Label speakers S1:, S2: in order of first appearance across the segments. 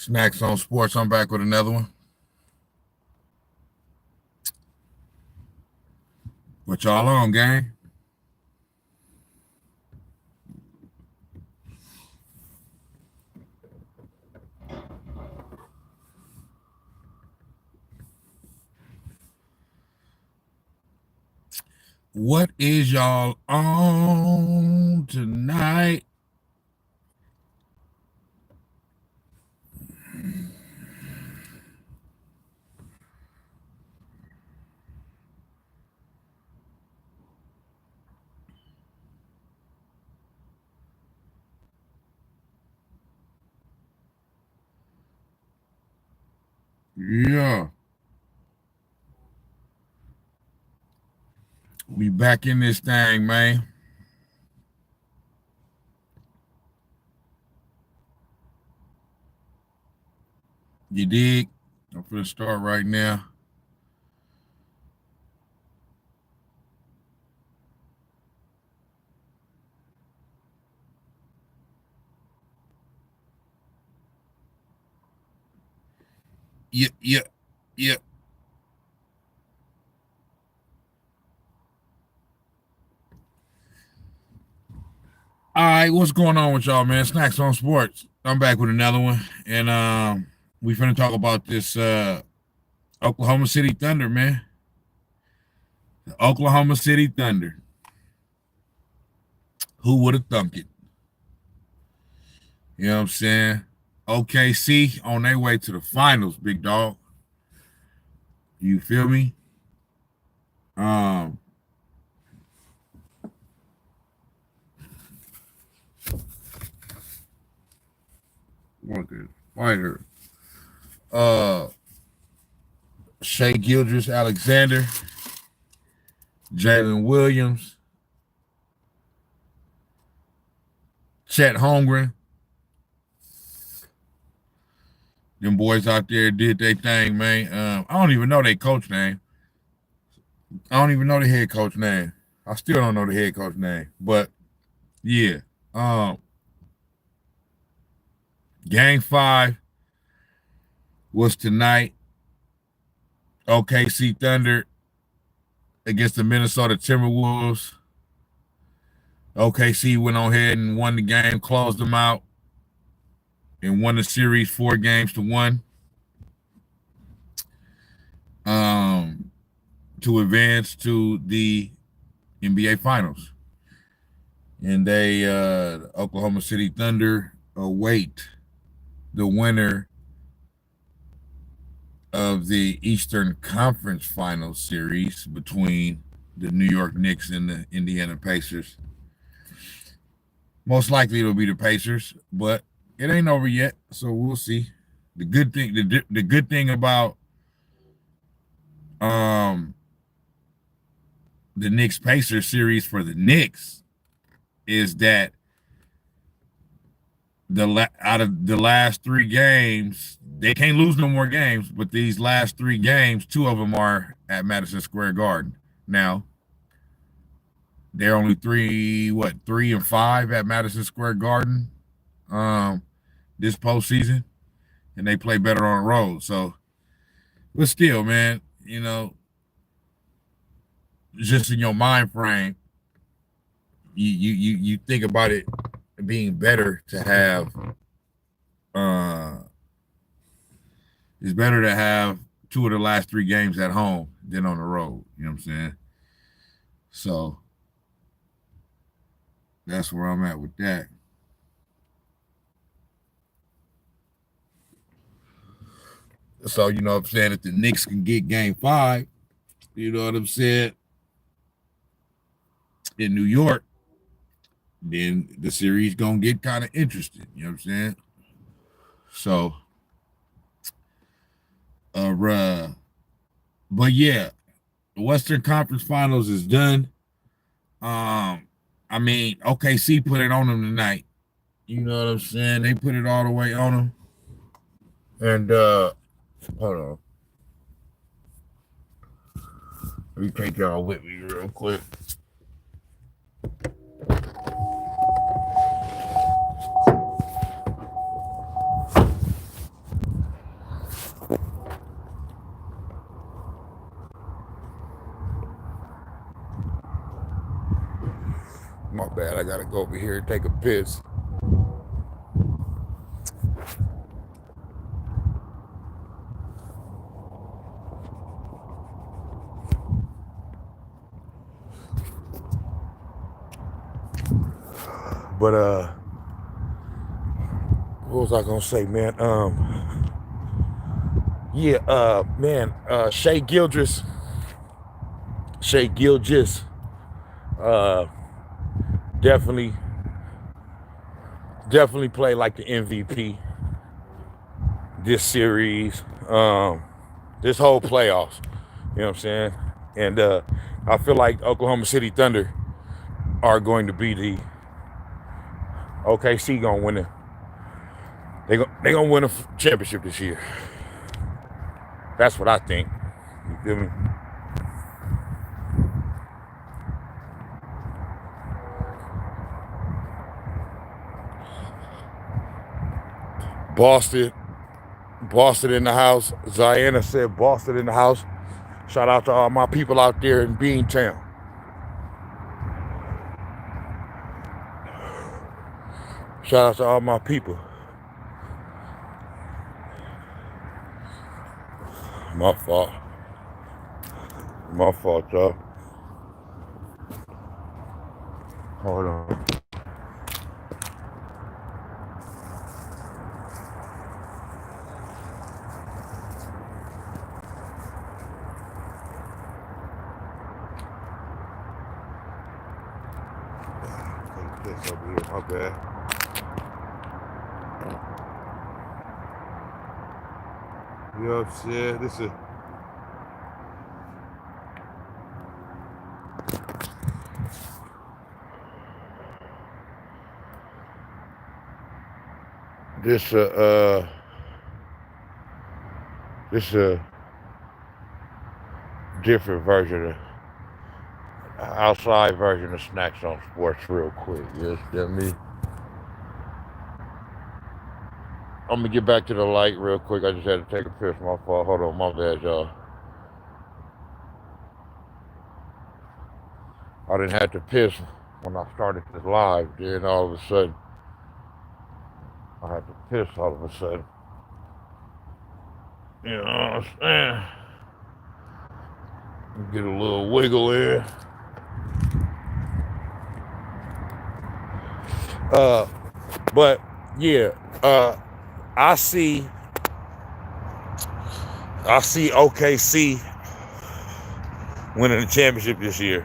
S1: Snax on Sports. I'm back with another one. What y'all on, gang? What is y'all on tonight? Yeah. We back in this thing, man. You dig? I'm gonna start right now. Yeah. All right, what's going on with y'all, man? Snax on Sports. I'm back with another one, and we finna talk about this Oklahoma City Thunder, man. The Oklahoma City Thunder. Who would have thunk it? You know what I'm saying? OKC on their way to the finals, big dog. You feel me? What the fighter? Shea Gildress Alexander, Jalen Williams, Chet Holmgren. Them boys out there did their thing, man. I don't even know their coach name. I don't even know the head coach name. I still don't know the head coach name. But yeah. Game 5 was tonight. OKC Thunder against the Minnesota Timberwolves. OKC went on ahead and won the game, closed them out, and won the series 4-1 to advance to the NBA Finals. And they, Oklahoma City Thunder, await the winner of the Eastern Conference Finals series between the New York Knicks and the Indiana Pacers. Most likely it'll be the Pacers, but it ain't over yet, so we'll see. The good thing about the Knicks Pacers series for the Knicks is that out of the last 3 games, they can't lose no more games, but these last 3 games, 2 of them are at Madison Square Garden. Now, they're only 3 and 5 at Madison Square Garden this postseason, and they play better on the road. So, but still, man, you know, just in your mind frame, you think about it being better to have it's better to have 2 of the last 3 games at home than on the road. You know what I'm saying? So that's where I'm at with that. So, you know what I'm saying? If the Knicks can get game 5, you know what I'm saying, in New York, then the series gonna get kind of interesting. You know what I'm saying? So, but yeah, the Western Conference Finals is done. I mean, OKC put it on them tonight. You know what I'm saying? They put it all the way on them. And hold on. Let me take y'all with me real quick. My bad. I gotta go over here and take a piss. But what was I gonna say, man? Shai Gilgeous, definitely played like the MVP this series, this whole playoffs. You know what I'm saying? And I feel like Oklahoma City Thunder are going to be the OKC gonna win it. They gonna win a championship this year. That's what I think. You feel me? Boston in the house. Ziana said Boston in the house. Shout out to all my people out there in Beantown. Shout out to all my people. My fault, y'all. Hold on. This over here, my bad. You know what I'm saying? This is a different version of outside version of Snax on Sportz real quick. You understand me? I'm gonna get back to the light real quick. I just had to take a piss. My fault. Hold on, my bad, y'all. I didn't have to piss when I started this live. Then all of a sudden, I had to piss all of a sudden. You know what I'm saying? Get a little wiggle in. But yeah, I see OKC winning the championship this year.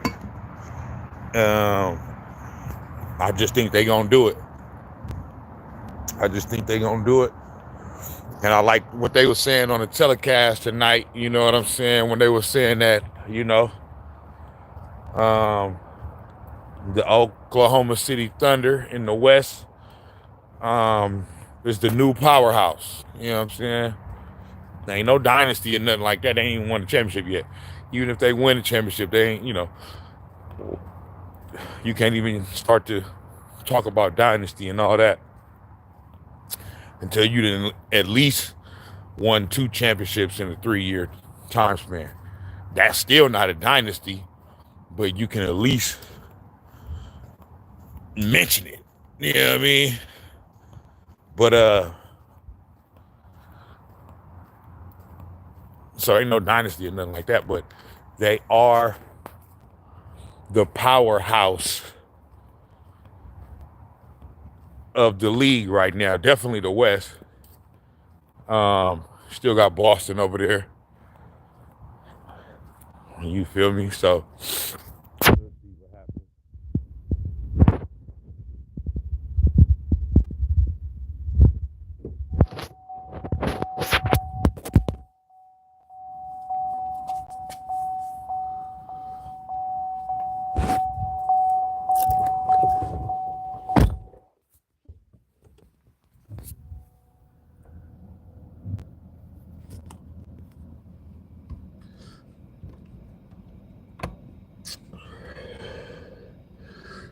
S1: I just think they're gonna do it. And I like what they were saying on the telecast tonight. You know what I'm saying? When they were saying that, you know, the Oklahoma City Thunder in the West is the new powerhouse. You know what I'm saying? There ain't no dynasty or nothing like that. They ain't even won the championship yet. Even if they win the championship, they ain't, you know, you can't even start to talk about dynasty and all that until you didn't at least won 2 championships in a 3-year time span. That's still not a dynasty, but you can at least mention it. You know what I mean? But so ain't no dynasty or nothing like that, but they are the powerhouse of the league right now. Definitely the West. Still got Boston over there. You feel me? So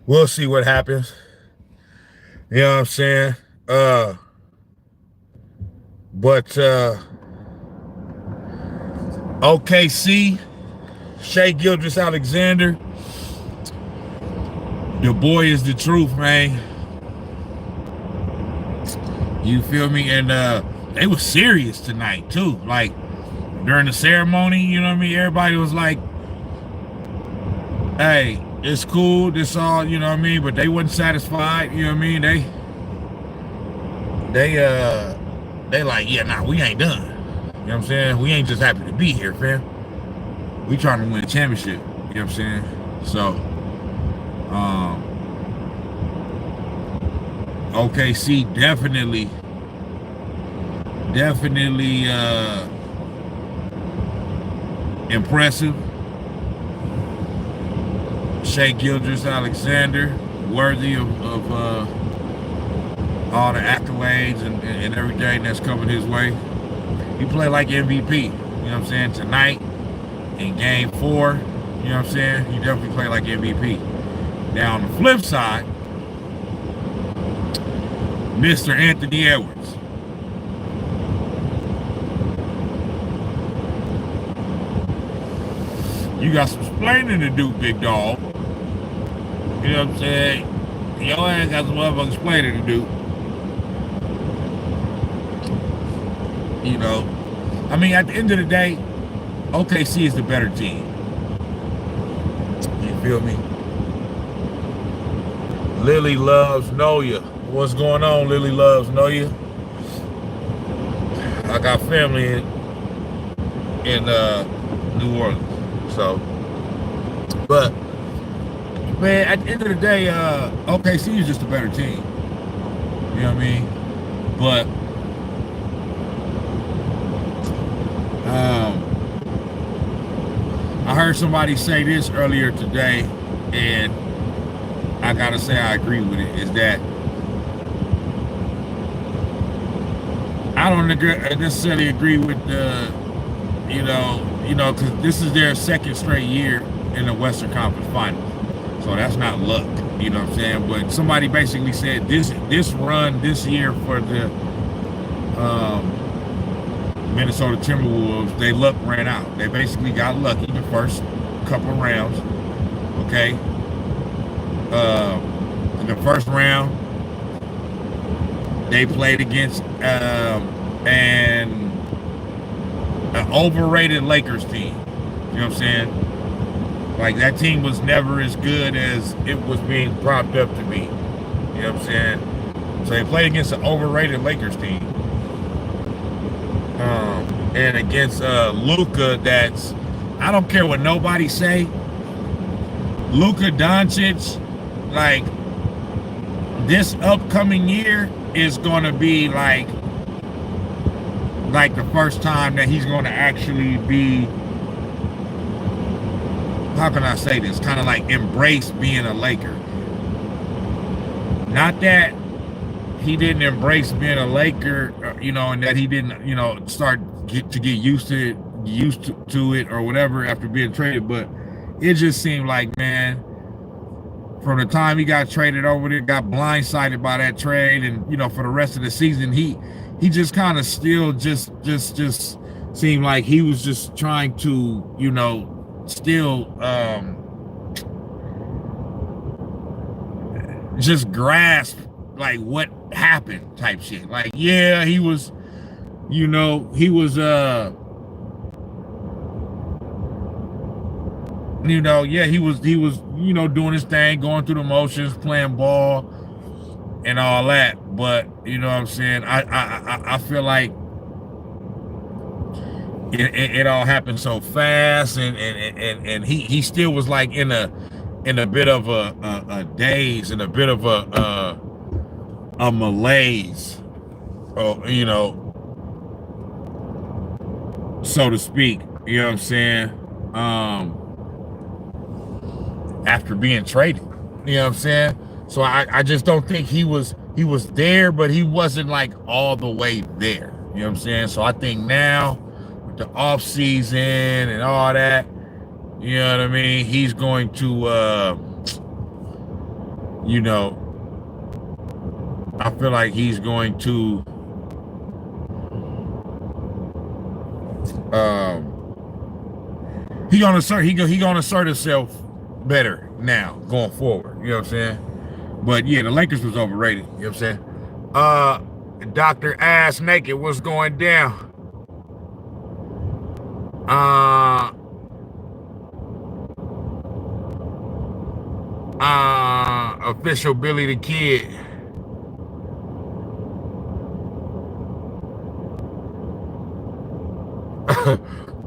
S1: we'll see what happens. You know what I'm saying? But OKC, Shai Gilgeous-Alexander, The boy is the truth, man. You feel me? And they were serious tonight too. Like during the ceremony, you know what I mean? Everybody was like, hey, it's cool, this all, you know what I mean? But they wasn't satisfied, you know what I mean? They like, yeah, nah, we ain't done. You know what I'm saying? We ain't just happy to be here, fam. We trying to win a championship. You know what I'm saying? So, OKC definitely impressive. Shai Gilgeous-Alexander, worthy of all the accolades and everything that's coming his way. He played like MVP, you know what I'm saying, tonight in game 4, you know what I'm saying? He definitely played like MVP. Now on the flip side, Mr. Anthony Edwards. You got some explaining to do, big dog. You know what I'm saying? Your ass got some motherfucking explaining to do. You know, I mean, at the end of the day, OKC is the better team. You feel me? Lily loves Noya. What's going on, Lily loves Noya? I got family in New Orleans, so. But man, at the end of the day, OKC is just a better team. You know what I mean? But I heard somebody say this earlier today, and I gotta say I agree with it. Is that I don't necessarily agree with the, you know, because this is their second straight year in the Western Conference Finals, so that's not luck. You know what I'm saying? But somebody basically said this run this year for the Minnesota Timberwolves, they luck ran out. They basically got lucky the first couple of rounds. Okay. In the first round, they played against an overrated Lakers team. You know what I'm saying? Like, that team was never as good as it was being propped up to be. You know what I'm saying? So they played against an overrated Lakers team. And against Luka, that's, I don't care what nobody say, Luka Doncic, like, this upcoming year is going to be like the first time that he's going to actually be, how can I say this, kind of like embrace being a Laker. Not that he didn't embrace being a Laker, you know, and that he didn't, you know, start to get used to it or whatever after being traded, but it just seemed like, man, from the time he got traded over there, got blindsided by that trade, and, you know, for the rest of the season, he just kind of still just seemed like he was just trying to, you know, still just grasp like what happened type shit. Like, yeah, he was, you know, he was you know, yeah, he was, you know, doing his thing, going through the motions, playing ball and all that. But, you know what I'm saying? I feel like it all happened so fast, and he still was like in a bit of a daze, and a bit of a malaise, you know, so to speak. You know what I'm saying? After being traded, you know what I'm saying? So I just don't think he was there, but he wasn't like all the way there. You know what I'm saying? So I think now with the off season and all that, you know what I mean, he's going to you know, I feel like he's going to he gonna assert himself better. now going forward. You know what I'm saying? But yeah, the Lakers was overrated. You know what I'm saying? Dr. Ass Naked, what's going down? Official Billy the Kid.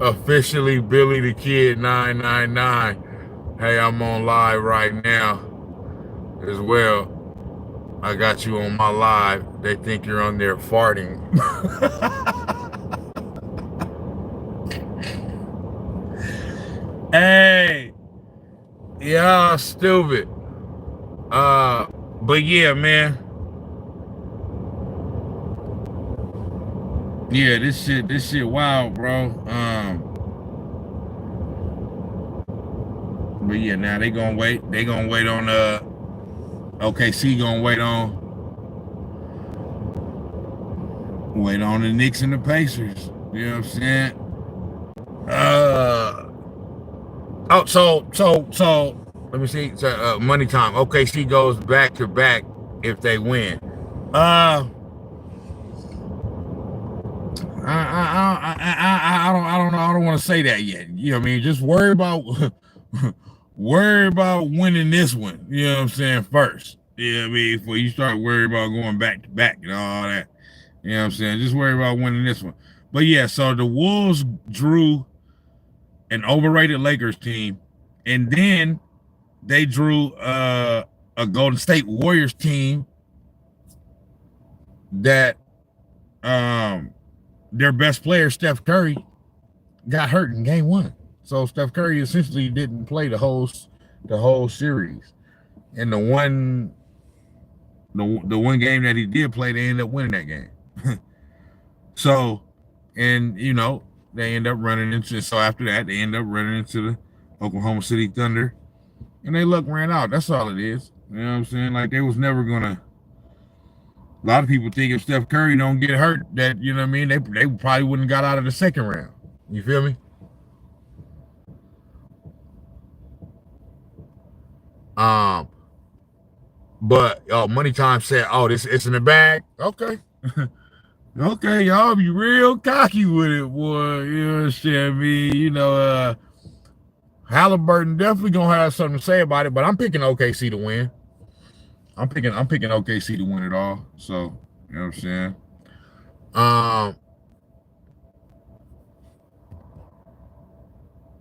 S1: Officially Billy the Kid 999. Hey, I'm on live right now as well. I got you on my live. They think you're on there farting. Hey, y'all stupid. But yeah, man. Yeah, this shit wild, bro. But yeah, now they gonna wait on OKC gonna wait on the Knicks and the Pacers. You know what I'm saying? So let me see. Money time. OKC goes back to back if they win. I don't know. I don't want to say that yet. You know what I mean? Just worry about winning this one. You know what I'm saying? First. You know what I mean? Before you start worrying about going back to back and all that. You know what I'm saying? Just worry about winning this one. But yeah, so the Wolves drew an overrated Lakers team, and then they drew a Golden State Warriors team that their best player, Steph Curry, got hurt in game one. So Steph Curry essentially didn't play the whole series. And the one game that he did play, they ended up winning that game. So, and you know, they end up running into, so after that, they end up running into the Oklahoma City Thunder. And they ran out. That's all it is. You know what I'm saying? Like, they was never gonna. A lot of people think if Steph Curry don't get hurt, that, you know what I mean, they probably wouldn't got out of the second round. You feel me? But Money Time said, "Oh, it's in the bag." Okay, okay, y'all be real cocky with it, boy. You know what I'm saying? Me, you know, Halliburton definitely gonna have something to say about it, but I'm picking OKC to win. I'm picking OKC to win it all. So, you know what I'm saying?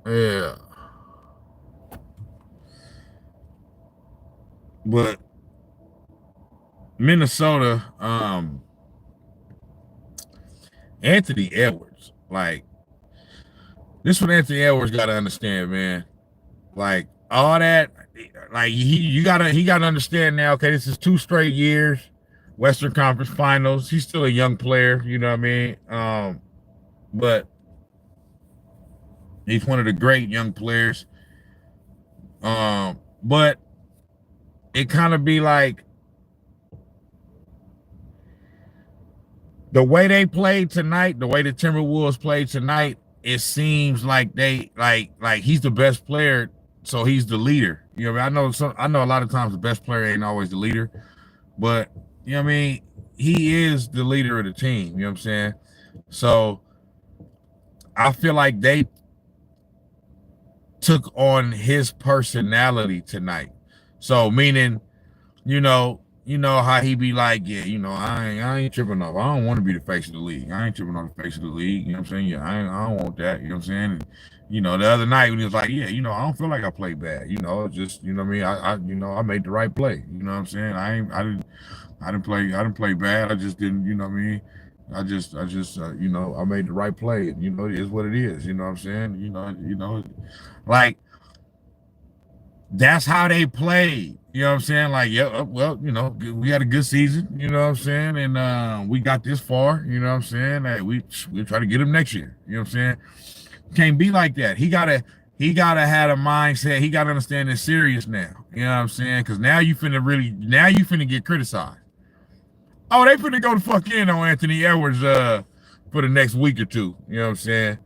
S1: Yeah. But Minnesota, Anthony Edwards, like, this one Anthony Edwards got to understand, man. Like, all that, like, he gotta understand now, okay, this is 2 straight years, Western Conference Finals. He's still a young player, you know what I mean? But he's one of the great young players. But it kind of be like, the way they played tonight, the way the Timberwolves played tonight, it seems like they like he's the best player, so he's the leader. You know, I know a lot of times the best player ain't always the leader, but you know what I mean, he is the leader of the team. You know what I'm saying? So I feel like they took on his personality tonight. So meaning, you know how he be like, yeah, you know, I ain't tripping off. I don't want to be the face of the league. I ain't tripping off the face of the league. You know what I'm saying? Yeah, I don't want that. You know what I'm saying? And, you know, the other night when he was like, yeah, you know, I don't feel like I played bad. You know, just, you know what I mean? I made the right play. You know what I'm saying? I didn't play bad. I just didn't, you know what I mean? I just, you know, I made the right play. And, you know, it is what it is. You know what I'm saying? You know, like, that's how they played. You know what I'm saying? Like, yeah, well, you know, we had a good season, you know what I'm saying? And we got this far, you know what I'm saying? Like, we'll try to get him next year. You know what I'm saying? Can't be like that. He gotta have a mindset. He gotta understand it's serious now. You know what I'm saying? Because now you finna get criticized. Oh, they finna go the fuck in on Anthony Edwards for the next week or two. You know what I'm saying?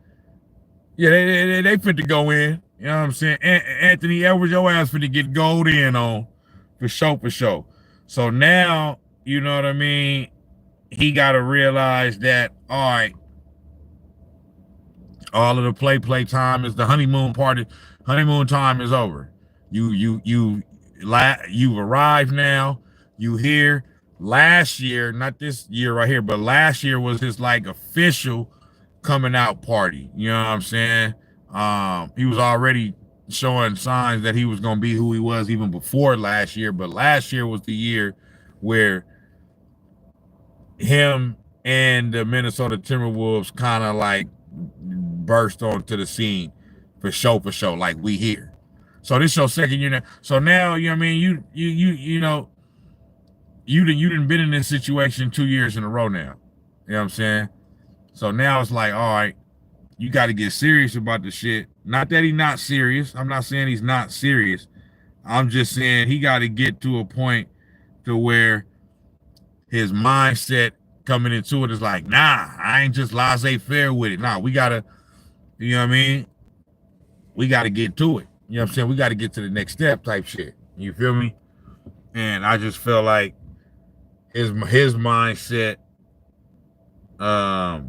S1: Yeah, they finna go in. You know what I'm saying? Anthony Edwards, your ass finna get gold in on for sure, for sure. So now, you know what I mean? He got to realize that, all right, all of the play time is the honeymoon party. Honeymoon time is over. You've arrived now. You here. Last year, not this year right here, but last year was his like official coming out party. You know what I'm saying? He was already showing signs that he was gonna be who he was even before last year. But last year was the year where him and the Minnesota Timberwolves kind of like burst onto the scene for show, like we here. So this your second year now. So now, you know what I mean, you know, you done been in this situation 2 years in a row now. You know what I'm saying? So now it's like, all right, you got to get serious about the shit. Not that he's not serious. I'm not saying he's not serious. I'm just saying he got to get to a point to where his mindset coming into it is like, nah, I ain't just laissez-faire with it. Nah, we got to, you know what I mean? We got to get to it. You know what I'm saying? We got to get to the next step type shit. You feel me? And I just feel like his mindset, but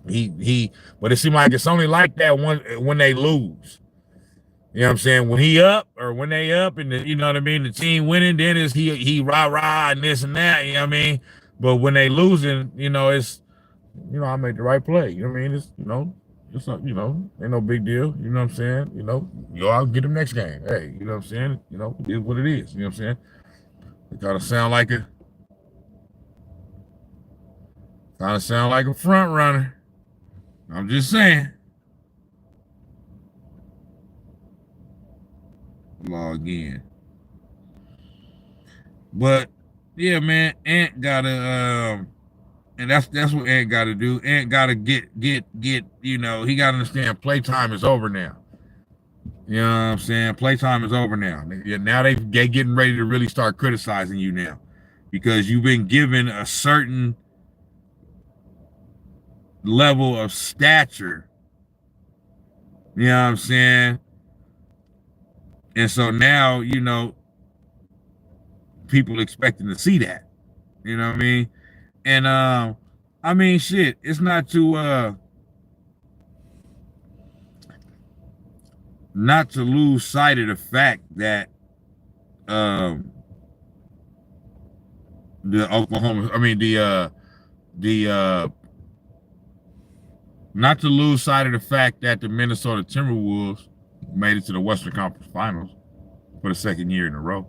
S1: it seemed like it's only like that when they lose. You know what I'm saying? When he up or when they up and you know what I mean, the team winning, then is he rah and this and that, you know what I mean? But when they losing, you know, it's, you know, I made the right play. You know what I mean? It's, you know, it's not, you know, ain't no big deal. You know what I'm saying? You know, go out and get them next game. Hey, you know what I'm saying? You know, it is what it is. You know what I'm saying? It gotta sound like a front runner. I'm just saying. Log in. But yeah, man, Ant gotta and that's what Ant gotta do. Ant gotta get, you know, he gotta understand playtime is over now. You know what I'm saying? Playtime is over now. Now they getting ready to really start criticizing you now. Because you've been given a certain level of stature. You know what I'm saying? And so now, you know, people expecting to see that. You know what I mean? And I mean shit, it's not to lose sight of the fact that the Oklahoma, I mean the not to lose sight of the fact that the Minnesota Timberwolves made it to the Western Conference Finals for the second year in a row.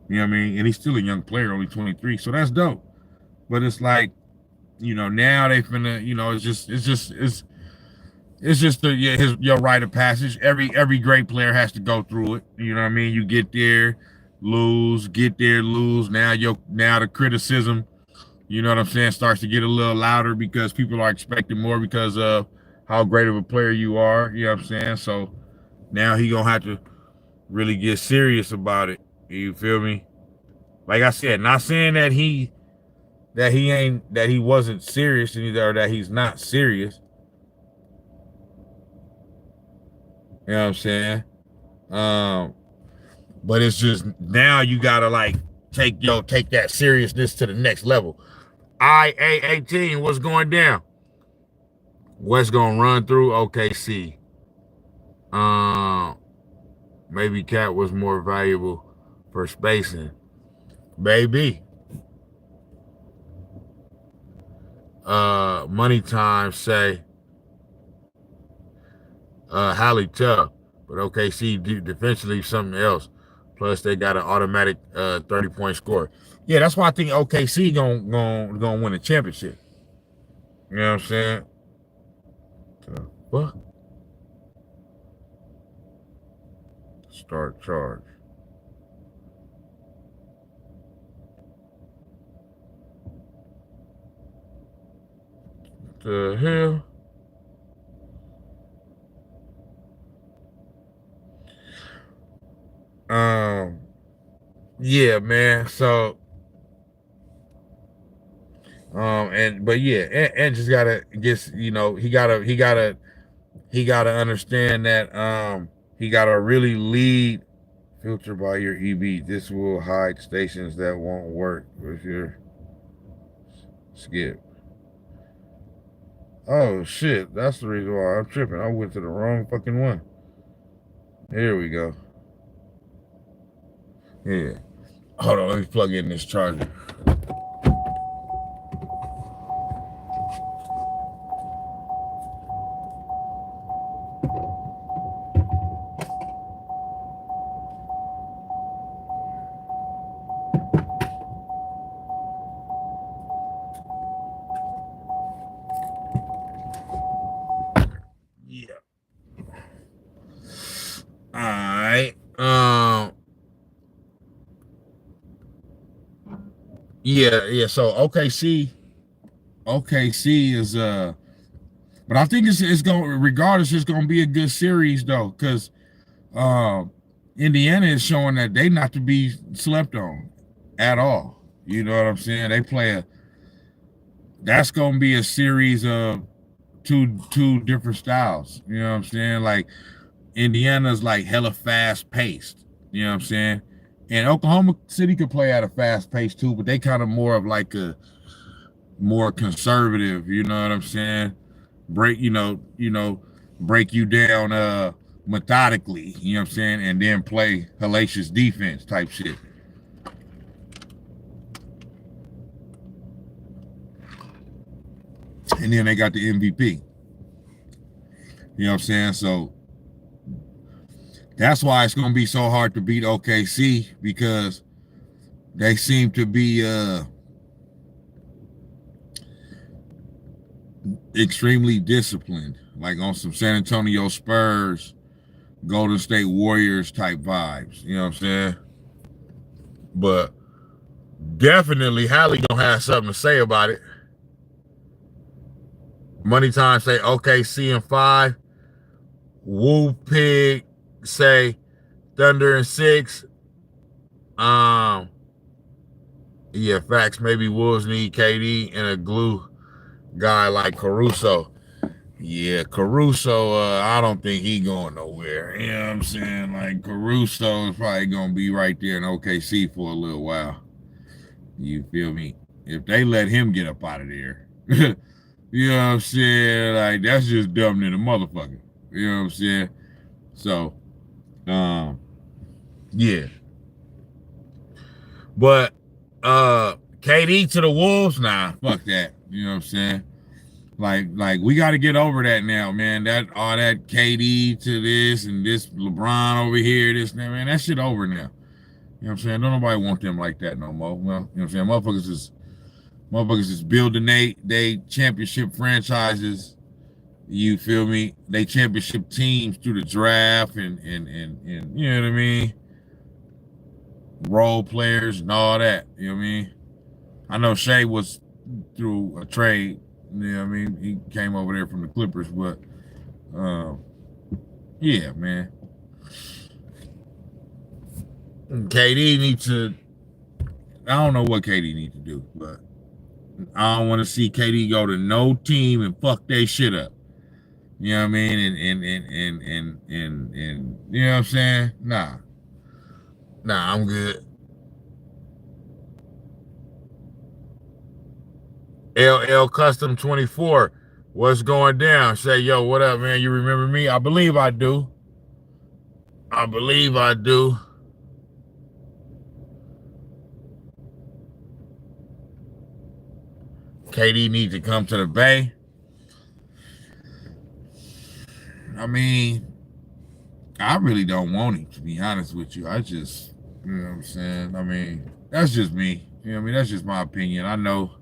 S1: You know what I mean? And he's still a young player, only 23, so that's dope. But it's like, you know, now they finna, you know, it's just your rite of passage. Every great player has to go through it. You know what I mean? You get there, lose, get there, lose. Now the criticism, you know what I'm saying, starts to get a little louder because people are expecting more because of how great of a player you are. You know what I'm saying? So now he gonna have to really get serious about it. You feel me? Like I said, not saying that he wasn't serious or that he's not serious. You know what I'm saying? But it's just now you gotta like take that seriousness to the next level. IA18, what's going down? What's gonna run through OKC? Maybe Cat was more valuable for spacing. Maybe. Money time say highly tough, but OKC defensively something else. Plus they got an automatic 30-point score. Yeah, that's why I think OKC gonna win a championship. You know what I'm saying? What? Start charge. What the hell? Yeah, man. So but yeah, and just gotta get, you know, he gotta he got to understand that he got to really lead. Filter by your EB. This will hide stations that won't work with your skip. Oh shit, that's the reason why I'm tripping. I went to the wrong fucking one. Here we go. Yeah. Hold on, let me plug in this charger. Yeah. All right. Yeah. So OKC is but I think it's going regardless, it's gonna be a good series though, because um Indiana is showing that they not to be slept on at all. You know what I'm saying? They play that's gonna be a series of two different styles. You know what I'm saying? Like Indiana's like hella fast paced. You know what I'm saying? And Oklahoma City could play at a fast pace too, but they kind of more of like a more conservative. You know what I'm saying? Break, break you down methodically. You know what I'm saying? And then play hellacious defense type shit. And then they got the MVP. You know what I'm saying? So that's why it's going to be so hard to beat OKC, because they seem to be extremely disciplined, like on some San Antonio Spurs, Golden State Warriors type vibes. You know what I'm saying? But definitely Hallie gonna have something to say about it. Money Time say OKC in 5. Woo Pig say Thunder in 6. Yeah, facts. Maybe Wolves need KD and a glue guy like Caruso. Yeah, Caruso, I don't think he going nowhere. You know what I'm saying? Like, Caruso is probably going to be right there in OKC for a little while. You feel me? If they let him get up out of there, you know what I'm saying? Like, that's just dumb than a motherfucker. You know what I'm saying? So, yeah. But, KD to the Wolves, nah, fuck that. You know what I'm saying? Like we got to get over that now, man. That all that KD to this and this LeBron over here, this now, man, that shit over now. You know what I'm saying? Don't nobody want them like that no more. Well, you know what I'm saying? Motherfuckers is building they championship franchises. You feel me? They championship teams through the draft and you know what I mean? Role players and all that. You know what I mean? I know Shea was through a trade. You know what I mean? He came over there from the Clippers, but yeah, man. KD needs to, I don't know what KD needs to do, but I don't want to see KD go to no team and fuck their shit up. You know what I mean? And you know what I'm saying? Nah, I'm good. LL Custom 24, what's going down? Say, yo, what up, man? You remember me? I believe I do. KD needs to come to the Bay. I mean, I really don't want him, to be honest with you. I just, you know what I'm saying? I mean, that's just me. You know what I mean? That's just my opinion. I know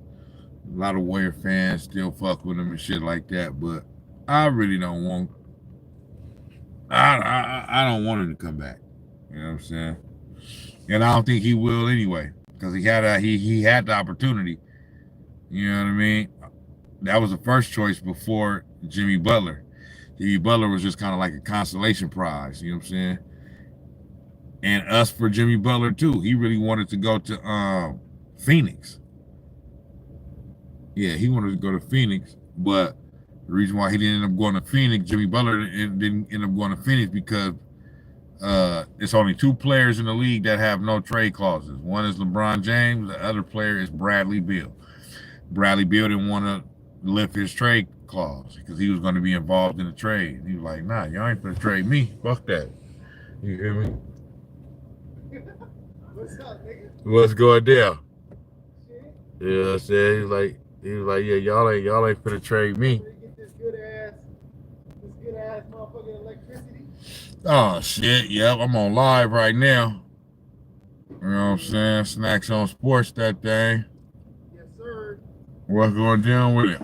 S1: a lot of Warrior fans still fuck with him and shit like that, but I really don't want, I don't want him to come back. You know what I'm saying? And I don't think he will anyway, because he had the opportunity. You know what I mean? That was the first choice before Jimmy Butler. Jimmy Butler was just kind of like a consolation prize. You know what I'm saying? And us for Jimmy Butler too. He really wanted to go to Phoenix. Yeah, he wanted to go to Phoenix, but The reason why he didn't end up going to Phoenix, Jimmy Butler didn't end up going to Phoenix because it's only 2 players in the league that have no trade clauses. One is LeBron James. The other player is Bradley Beal. Bradley Beal didn't want to lift his trade clause because he was going to be involved in the trade. He was like, nah, y'all ain't going to trade me. Fuck that. You hear me?
S2: What's up, nigga?
S1: What's going down? You know what I'm saying? He was like, yeah, y'all ain't finna trade me.
S2: Get this good ass motherfucking electricity.
S1: Oh shit, yep, I'm on live right now. You know what I'm saying? Snax on Sportz, that thing.
S2: Yes, sir.
S1: What's going down with it?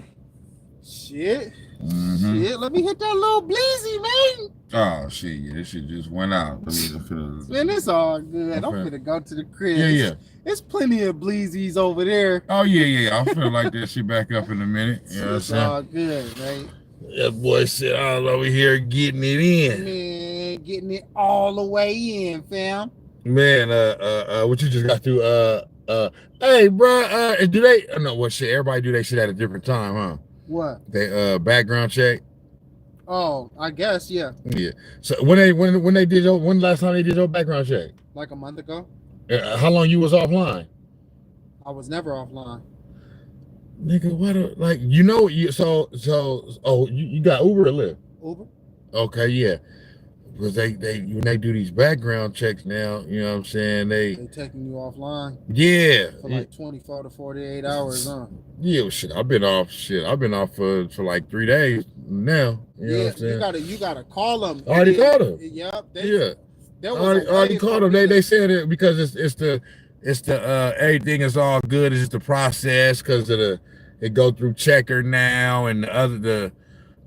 S2: Shit. Shit, let me hit that little bleezy, man.
S1: Oh shit, yeah, this shit just went out.
S2: Man, it's all good. I'm finna go to the crib.
S1: Yeah.
S2: There's plenty of bleezies over there.
S1: Oh yeah. I'll feel like that shit back up in a minute. You know what I'm saying?
S2: It's all good, man.
S1: That boy said all over here getting it in.
S2: Man, getting it all the way in, fam.
S1: Man, what you just got through? Hey, bro, do they? No, what shit? Everybody do they shit at a different time, huh?
S2: What?
S1: They background check.
S2: Oh, I guess, yeah.
S1: Yeah. So when last time they did your background check?
S2: Like a month ago.
S1: How long you was offline?
S2: I was never offline.
S1: Nigga, what? You got Uber or Lyft?
S2: Uber.
S1: Okay, yeah. Because they when they do these background checks now, you know what I'm saying? They
S2: taking you offline.
S1: Yeah.
S2: For like 24 to 48 hours, huh?
S1: Yeah, shit. I've been off for like 3 days now. You know what I'm saying?
S2: You gotta call them.
S1: I already called them.
S2: Yep.
S1: I already called them. They said it because it's the everything is all good. It's just the process because of it go through checker now, and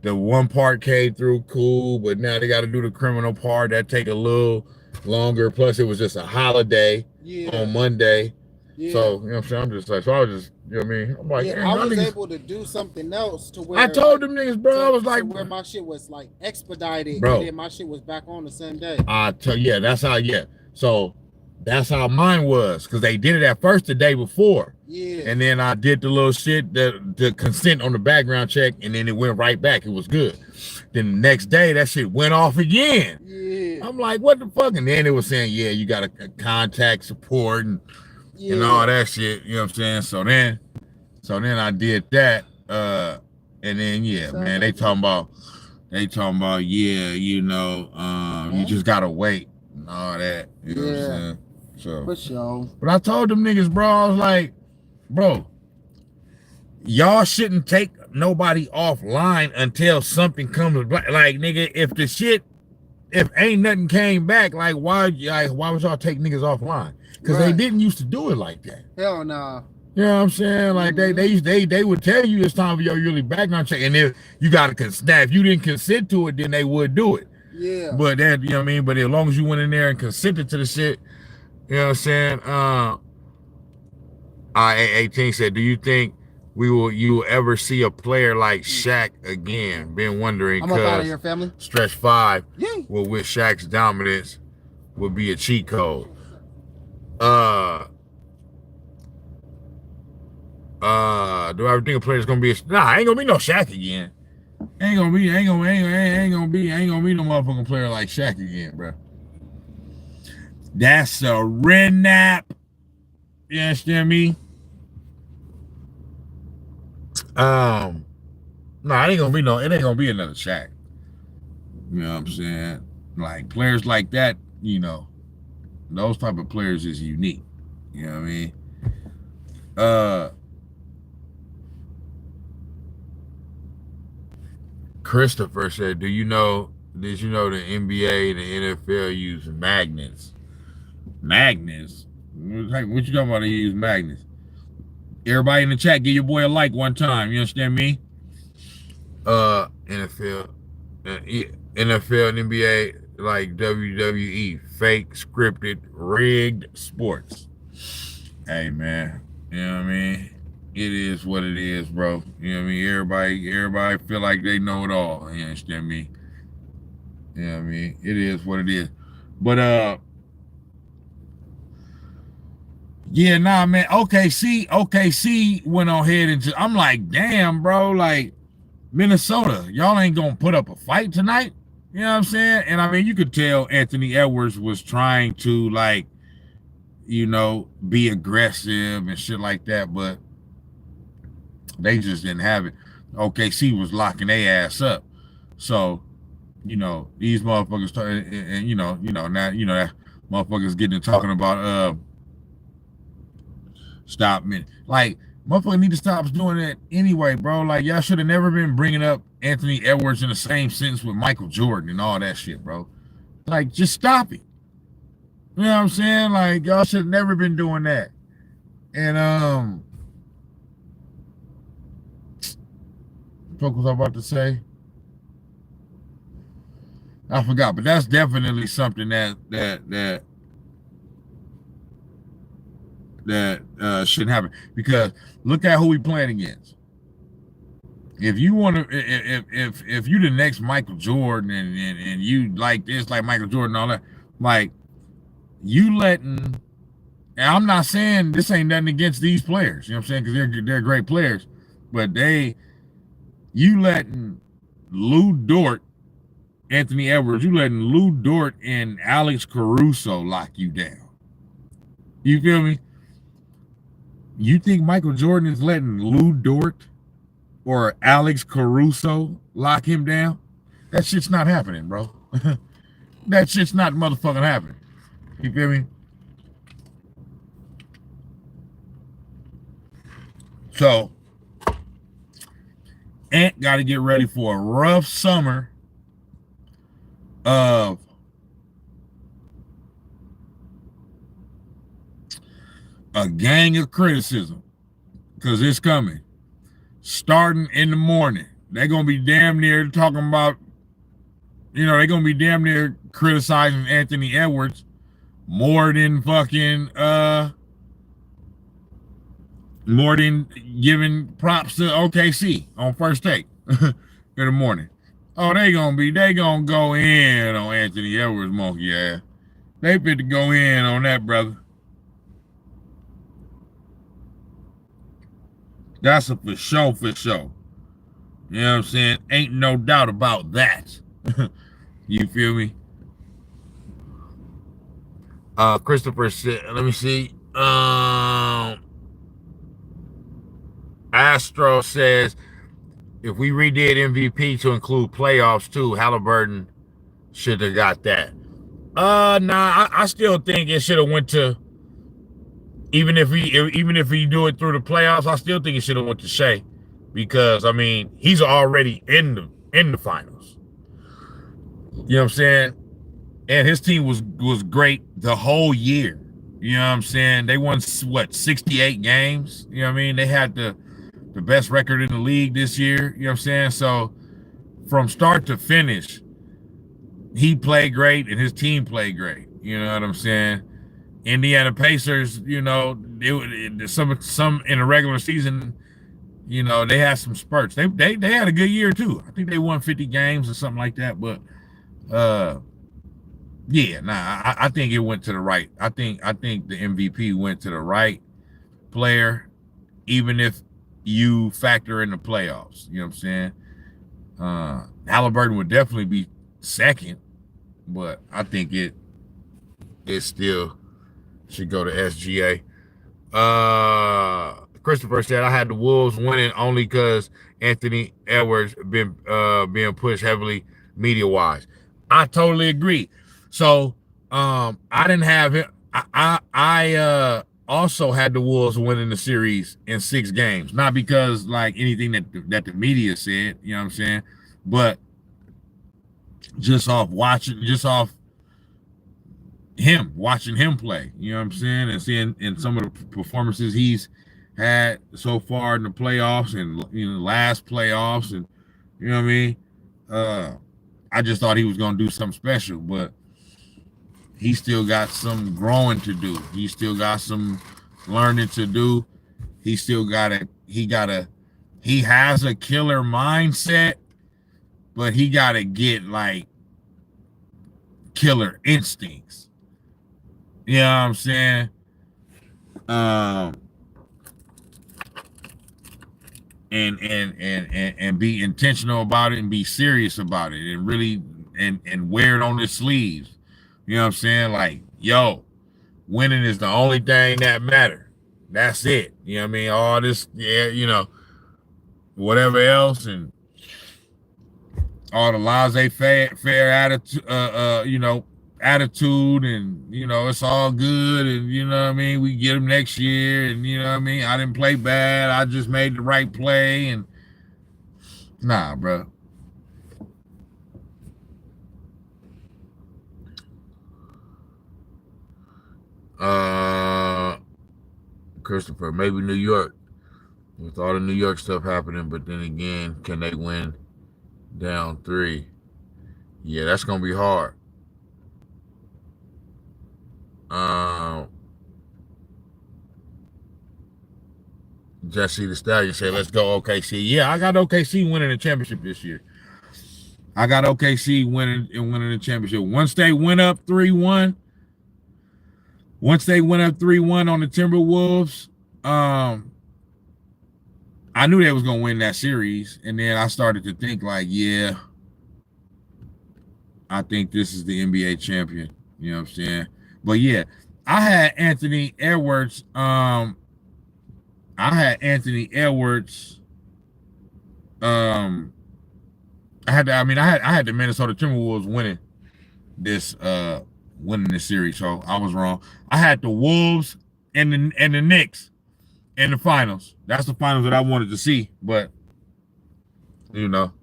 S1: the one part came through cool, but now they got to do the criminal part. That take a little longer. Plus, it was just a holiday on Monday. Yeah. So, you know what I'm saying? I'm just like, so I was just, you know what I mean? I'm like,
S2: I was able to do something else to where
S1: I told them niggas, bro, I was like,
S2: where my shit was like expedited,
S1: bro,
S2: and then my shit was back on the same day.
S1: That's how, So that's how mine was, because they did it at first the day before.
S2: Yeah.
S1: And then I did the little shit, the consent on the background check, and then it went right back. It was good. Then the next day, that shit went off again.
S2: Yeah.
S1: I'm like, what the fuck? And then it was saying, yeah, you got to contact support and all that shit. You know what I'm saying? So then I did that. And then, man, they talking about, you just got to wait and all that. You know what I'm saying? So,
S2: for sure.
S1: But I told them niggas, bro, I was like, bro, y'all shouldn't take nobody offline until something comes back. Like, nigga, if ain't nothing came back, like why would y'all take niggas offline? Because they didn't used to do it like that.
S2: Hell no.
S1: You know what I'm saying? Like they would tell you it's time for your yearly background check, and if you got to if you didn't consent to it, then they would do it.
S2: Yeah.
S1: But that, you know what I mean? But as long as you went in there and consented to the shit, you know what I'm saying? IA18 said, do you think you will ever see a player like Shaq again? Been wondering.
S2: I'm up out of here, family.
S1: Stretch 5 with Shaq's dominance would be a cheat code. Do I ever think a player's gonna be ain't gonna be no Shaq again. Ain't gonna be no motherfucking player like Shaq again, bro. That's a Renap. You understand me? It ain't gonna be another Shaq. You know what I'm saying? Like players like that, those type of players is unique. You know what I mean? Christopher said, did you know the NBA and the NFL use magnets? Magnets? What you talking about? They use magnets. Everybody in the chat, give your boy a like one time. You understand me? NFL and NBA, like WWE, fake, scripted, rigged sports. Hey man, you know what I mean? It is what it is, bro. You know what I mean? Everybody feel like they know it all. You understand me? You know what I mean? It is what it is. But man. OKC went on ahead and I'm like, damn, bro. Like, Minnesota, y'all ain't gonna put up a fight tonight. You know what I'm saying? And I mean, you could tell Anthony Edwards was trying to, like, you know, be aggressive and shit like that, but they just didn't have it. OKC was locking their ass up. So, you know, these motherfuckers, and you know, now, you know, that motherfuckers getting to talking about stop me. Like, motherfuckers need to stop doing that anyway, bro. Like, y'all should have never been bringing up Anthony Edwards in the same sentence with Michael Jordan and all that shit, bro. Like, just stop it. You know what I'm saying? Like, y'all should have never been doing that. And what was I about to say? I forgot, but that's definitely something that shouldn't happen. Because look at who we playing against. If you want to, if you the next Michael Jordan and you like this, like Michael Jordan and all that, like, you letting, and I'm not saying this ain't nothing against these players, you know what I'm saying, because they're great players, but you letting Lou Dort, Anthony Edwards, you letting Lou Dort and Alex Caruso lock you down. You feel me? You think Michael Jordan is letting Lou Dort or Alex Caruso lock him down? That shit's not happening, bro. That shit's not motherfucking happening. You feel me? So, Ant got to get ready for a rough summer of a gang of criticism, because it's coming. Starting in the morning, they're going to be damn near talking about, you know, they're going to be damn near criticizing Anthony Edwards more than fucking, more than giving props to OKC on First Take in the morning. Oh, they gonna go in on Anthony Edwards, monkey ass. They fit to go in on that, brother. That's a for sure, for sure. You know what I'm saying? Ain't no doubt about that. You feel me? Christopher said, let me see. Astro says, if we redid MVP to include playoffs too, Halliburton should have got that. Nah, I still think it should have went to, even if we do it through the playoffs, I still think it should have went to Shea, because I mean, he's already in the finals. You know what I'm saying? And his team was great the whole year. You know what I'm saying? They won, what, 68 games? You know what I mean? They had the best record in the league this year. You know what I'm saying? So from start to finish, he played great and his team played great. You know what I'm saying? Indiana Pacers, you know, some in the regular season, you know, they had some spurts. They had a good year too. I think they won 50 games or something like that. But yeah, nah, I think it went to the right. I think the MVP went to the right player, even if you factor in the playoffs. You know what I'm saying? Halliburton would definitely be second, but I think it still should go to SGA. Christopher said, I had the Wolves winning only because Anthony Edwards been being pushed heavily media-wise. I totally agree. So I didn't have him. I also had the Wolves winning the series in 6 games. Not because like anything that the media said, you know what I'm saying, but just off watching him play, you know what I'm saying, and seeing in some of the performances he's had so far in the playoffs and last playoffs, and you know what I mean. I just thought he was gonna do something special, but he still got some growing to do. He still got some learning to do. He has a killer mindset, but he gotta get like killer instincts. You know what I'm saying? and be intentional about it and be serious about it and really and wear it on his sleeves. You know what I'm saying? Like, yo, winning is the only thing that matter. That's it. You know what I mean? All this, yeah, you know, whatever else and all the laissez-faire attitude, you know, attitude, and you know it's all good, and you know what I mean. We get them next year, and you know what I mean. I didn't play bad. I just made the right play, and nah, bro. Christopher, maybe New York with all the New York stuff happening, but then again, can they win down 3? Yeah, that's gonna be hard. Um, Jesse the Stallion said, "Let's go OKC." Yeah, I got OKC winning the championship this year. I got OKC winning the championship. Once they went up 3-1, once they went up 3-1 on the Timberwolves, I knew they was gonna win that series, and then I started to think like, yeah, I think this is the NBA champion. You know what I'm saying? But yeah, I had Anthony Edwards. I had Anthony Edwards. Um, I had I had the Minnesota Timberwolves winning this series, so I was wrong. I had the Wolves and the Knicks in the finals. That's the finals that I wanted to see, but you know,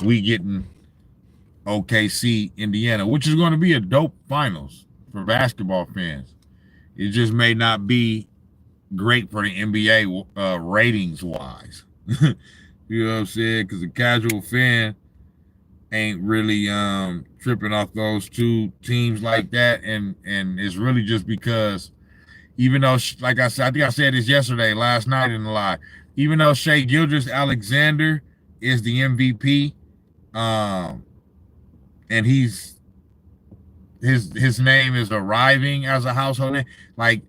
S1: we getting OKC Indiana, which is going to be a dope finals for basketball fans. It just may not be great for the NBA ratings wise. You know what I'm saying? Because the casual fan ain't really tripping off those two teams like that, and it's really just because even though, like I said, I think I said this last night in the live, even though Shai Gilgeous-Alexander is the MVP, um, and his name is arriving as a household name, like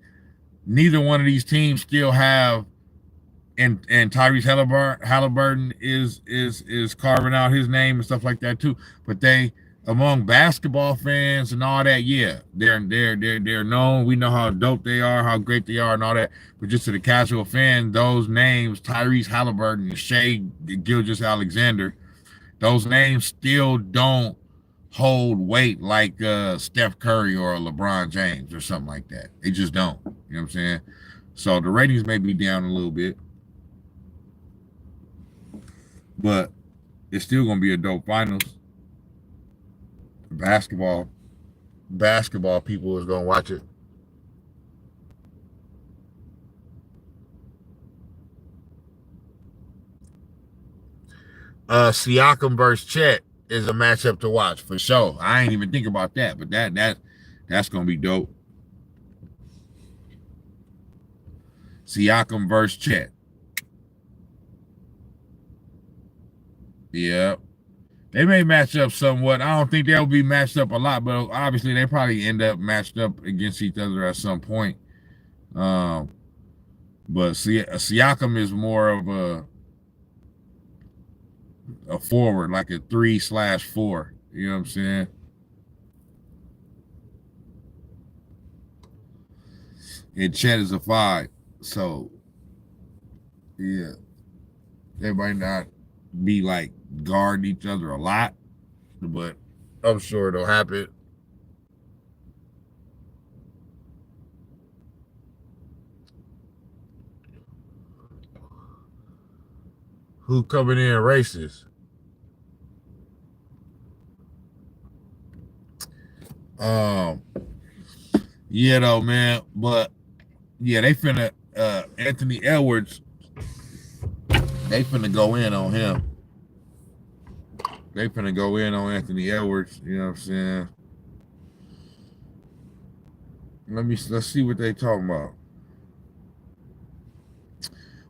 S1: neither one of these teams still have. And Tyrese Halliburton is carving out his name and stuff like that too. But they, among basketball fans and all that, yeah, they're known. We know how dope they are, how great they are, and all that. But just to the casual fan, those names, Tyrese Halliburton and Shai Gilgeous-Alexander, those names still don't hold weight like Steph Curry or LeBron James or something like that. They just don't. You know what I'm saying? So the ratings may be down a little bit, but it's still gonna be a dope finals. Basketball people is gonna watch it. Siakam versus Chet is a matchup to watch for sure. I ain't even think about that, but that's gonna be dope. Siakam versus Chet. Yeah. They may match up somewhat. I don't think they'll be matched up a lot, but obviously they probably end up matched up against each other at some point. But Siakam is more of a forward, like a 3/4. You know what I'm saying? And Chet is a 5. So yeah, they might not be like guarding each other a lot, but I'm sure it'll happen. Who coming in racist? Yeah though, man. But yeah, they finna Anthony Edwards, they finna go in on him. They finna go in on Anthony Edwards, you know what I'm saying? Let's see what they talking about.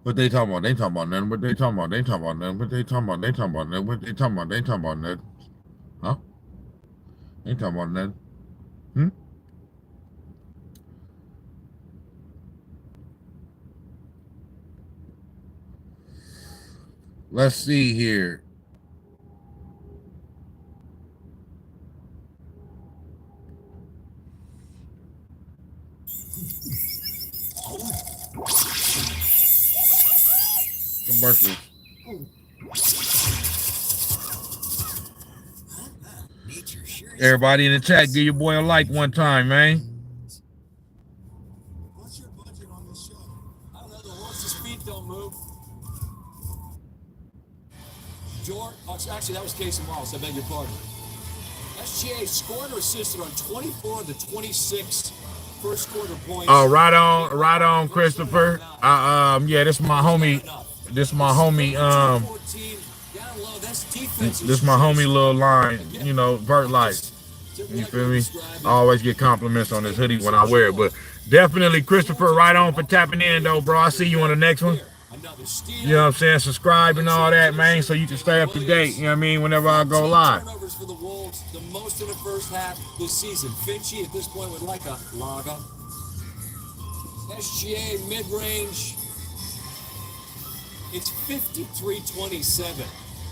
S1: What they talking about? They talking about nothing. What they talking about? They talking about nothing. What they talking about? They talking about nothing. What they talking about? They talking about nothing. Huh? They talking about nothing. Hmm? let's see here. Commercials. Everybody in the chat, give your boy a like one time, man.
S3: What's your budget on this show? I don't know. The horse's feet don't move. George, actually, that was Casey Morris. I beg your pardon. SGA scored or assisted on 24 of the 26 first quarter points.
S1: Oh, right on, Christopher. Yeah, this is my homie. This my homie. This my homie Lil Line. You know, Vert Life. You feel me? I always get compliments on this hoodie when I wear it. But definitely, Christopher, right on for tapping in, though, bro. I see you on the next one. You know what I'm saying? Subscribe and all that, man, so you can stay up to date. You know what I mean? Whenever I go live.
S3: Turnovers for the Wolves, the most in the first half this season. Finchy at this point would like a lager. SGA mid-range. It's 53-27.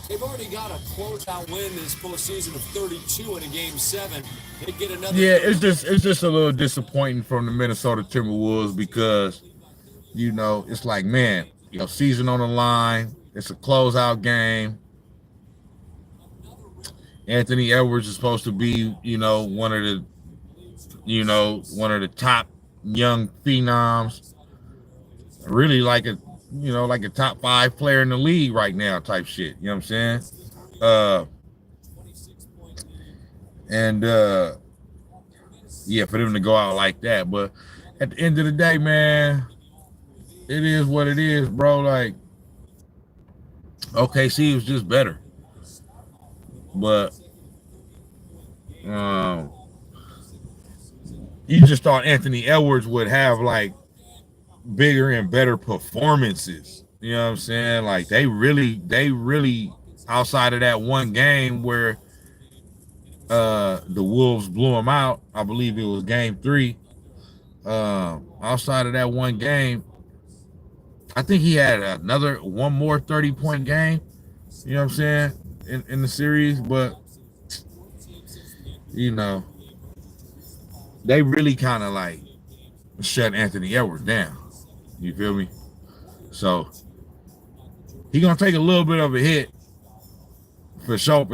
S3: They've already got a closeout win this postseason of 32 in a game 7. They get another.
S1: Yeah, it's just a little disappointing from the Minnesota Timberwolves because, you know, it's like, man, you know, season on the line. It's a closeout game. Anthony Edwards is supposed to be, you know, one of the top young phenoms. Really like a top 5 player in the league right now type shit. You know what I'm saying? Yeah, for them to go out like that. But at the end of the day, man, it is what it is, bro. Like, OKC was just better. But you just thought Anthony Edwards would have, like, bigger and better performances. You know what I'm saying? Like, they really outside of that one game where the Wolves blew them out, I believe it was game 3. Outside of that one game, I think he had one more 30-point game. You know what I'm saying? In the series, but you know, they really kind of like shut Anthony Edwards down. You feel me? So he gonna take a little bit of a hit for sure.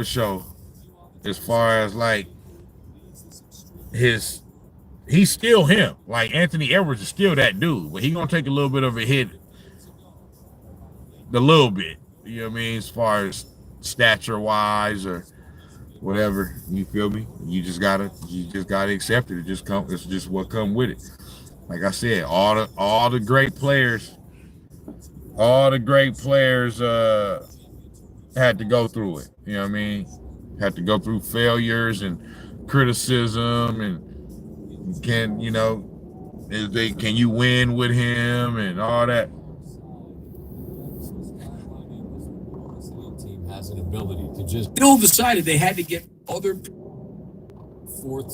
S1: As far as like he's still him. Like, Anthony Edwards is still that dude, but he gonna take a little bit of a hit. A little bit. You know what I mean? As far as stature wise or whatever. You feel me? You just gotta accept it. It's just what come with it. Like I said, all the great players had to go through it. You know what I mean? Had to go through failures and criticism, and can you win with him and all that.
S3: Team has an ability to just. They all decided they had to get other fourth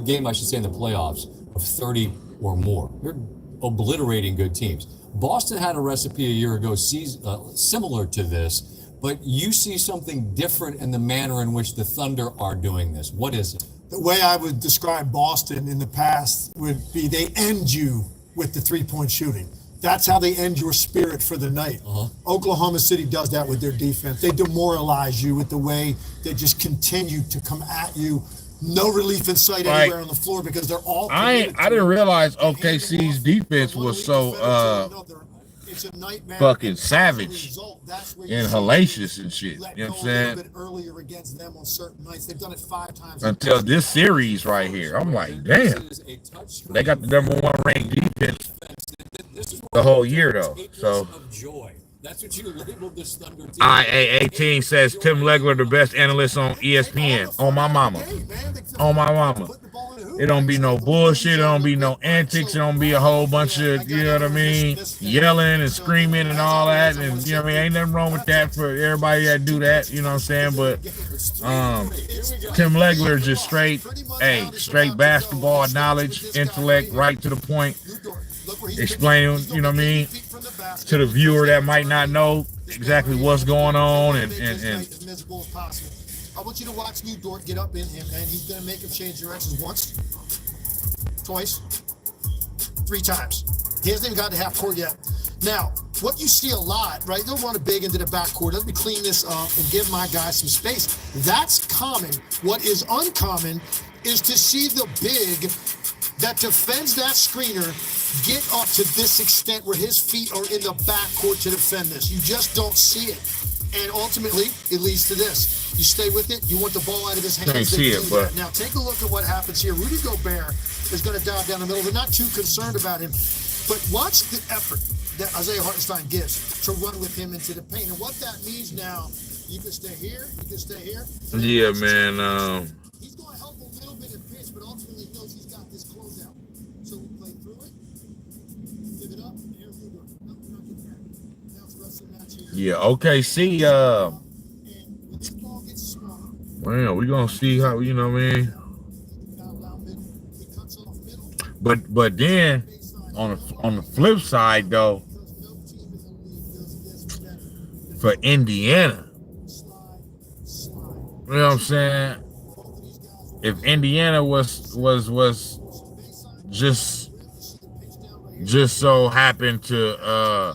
S3: game, I should say, in the playoffs of 30 or more. They're obliterating good teams. Boston had a recipe a year ago similar to this, but you see something different in the manner in which the Thunder are doing this. What is it?
S4: The way I would describe Boston in the past would be they end you with the three-point shooting. That's how they end your spirit for the night. Oklahoma City does that with their defense. They demoralize you with the way they just continue to come at you. No relief in sight anywhere on the floor because they're all.
S1: I didn't realize OKC's defense was so
S4: it's a nightmare.
S1: Fucking savage and hellacious and shit. You know what I'm saying?
S4: Bit earlier against them on certain nights. They've done it 5 times
S1: until this series right here. I'm like, damn. They got the #1 ranked defense the whole year though. So
S3: that's what you labeled this Thunder team.
S1: IA18 says Tim Legler, the best analyst on ESPN. On my mama. On my mama. It don't be no bullshit. It don't be no antics. It don't be a whole bunch of, you know what I mean, yelling and screaming and all that. And, you know what I mean, ain't nothing wrong with that for everybody that do that, you know what I'm saying? But Tim Legler just straight basketball knowledge, intellect, right to the point. Explaining, you know what I mean, to the viewer that might not know exactly what's going on and
S4: as miserable as possible. I want you to watch New Dort get up in him, and he's going to make him change directions once, twice, 3 times. He hasn't even gotten to half court yet. Now, what you see a lot, right? They'll run a big into the backcourt. Let me clean this up and give my guys some space. That's common. What is uncommon is to see the big that defends that screener get up to this extent where his feet are in the backcourt to defend this. You just don't see it. And ultimately, it leads to this. You stay with it. You want the ball out of his hands.
S1: Can't see it, but
S4: now take a look at what happens here. Rudy Gobert is going to dive down the middle. They're not too concerned about him. But watch the effort that Isaiah Hartenstein gives to run with him into the paint. And what that means now, you can stay here, you can stay here.
S1: Yeah, man.
S4: He's going to help a little bit in pitch, but ultimately knows he's got this closeout. So we play through it, give it up, and here's Rudy. No, we're not getting that. Now it's the rest of the match here.
S1: Yeah, OKC,
S4: And when this ball gets smaller,
S1: well, we're gonna see how, you know what I mean. But then on the flip side though, for Indiana, you know what I'm saying? If Indiana was just so happened to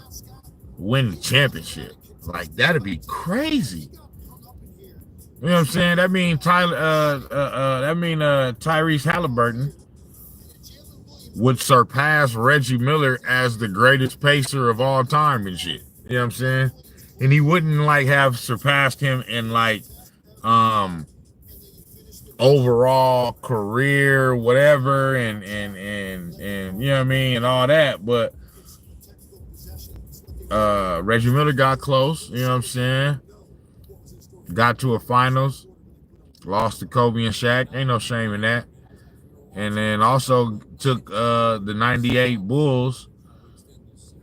S1: win the championship, like that'd be crazy. You know what I'm saying? That mean Tyrese Halliburton would surpass Reggie Miller as the greatest pacer of all time and shit. You know what I'm saying? And he wouldn't like have surpassed him in like overall career, whatever, and you know what I mean, and all that. But Reggie Miller got close, you know what I'm saying? Got to a finals, lost to Kobe and Shaq. Ain't no shame in that. And then also took the 98 Bulls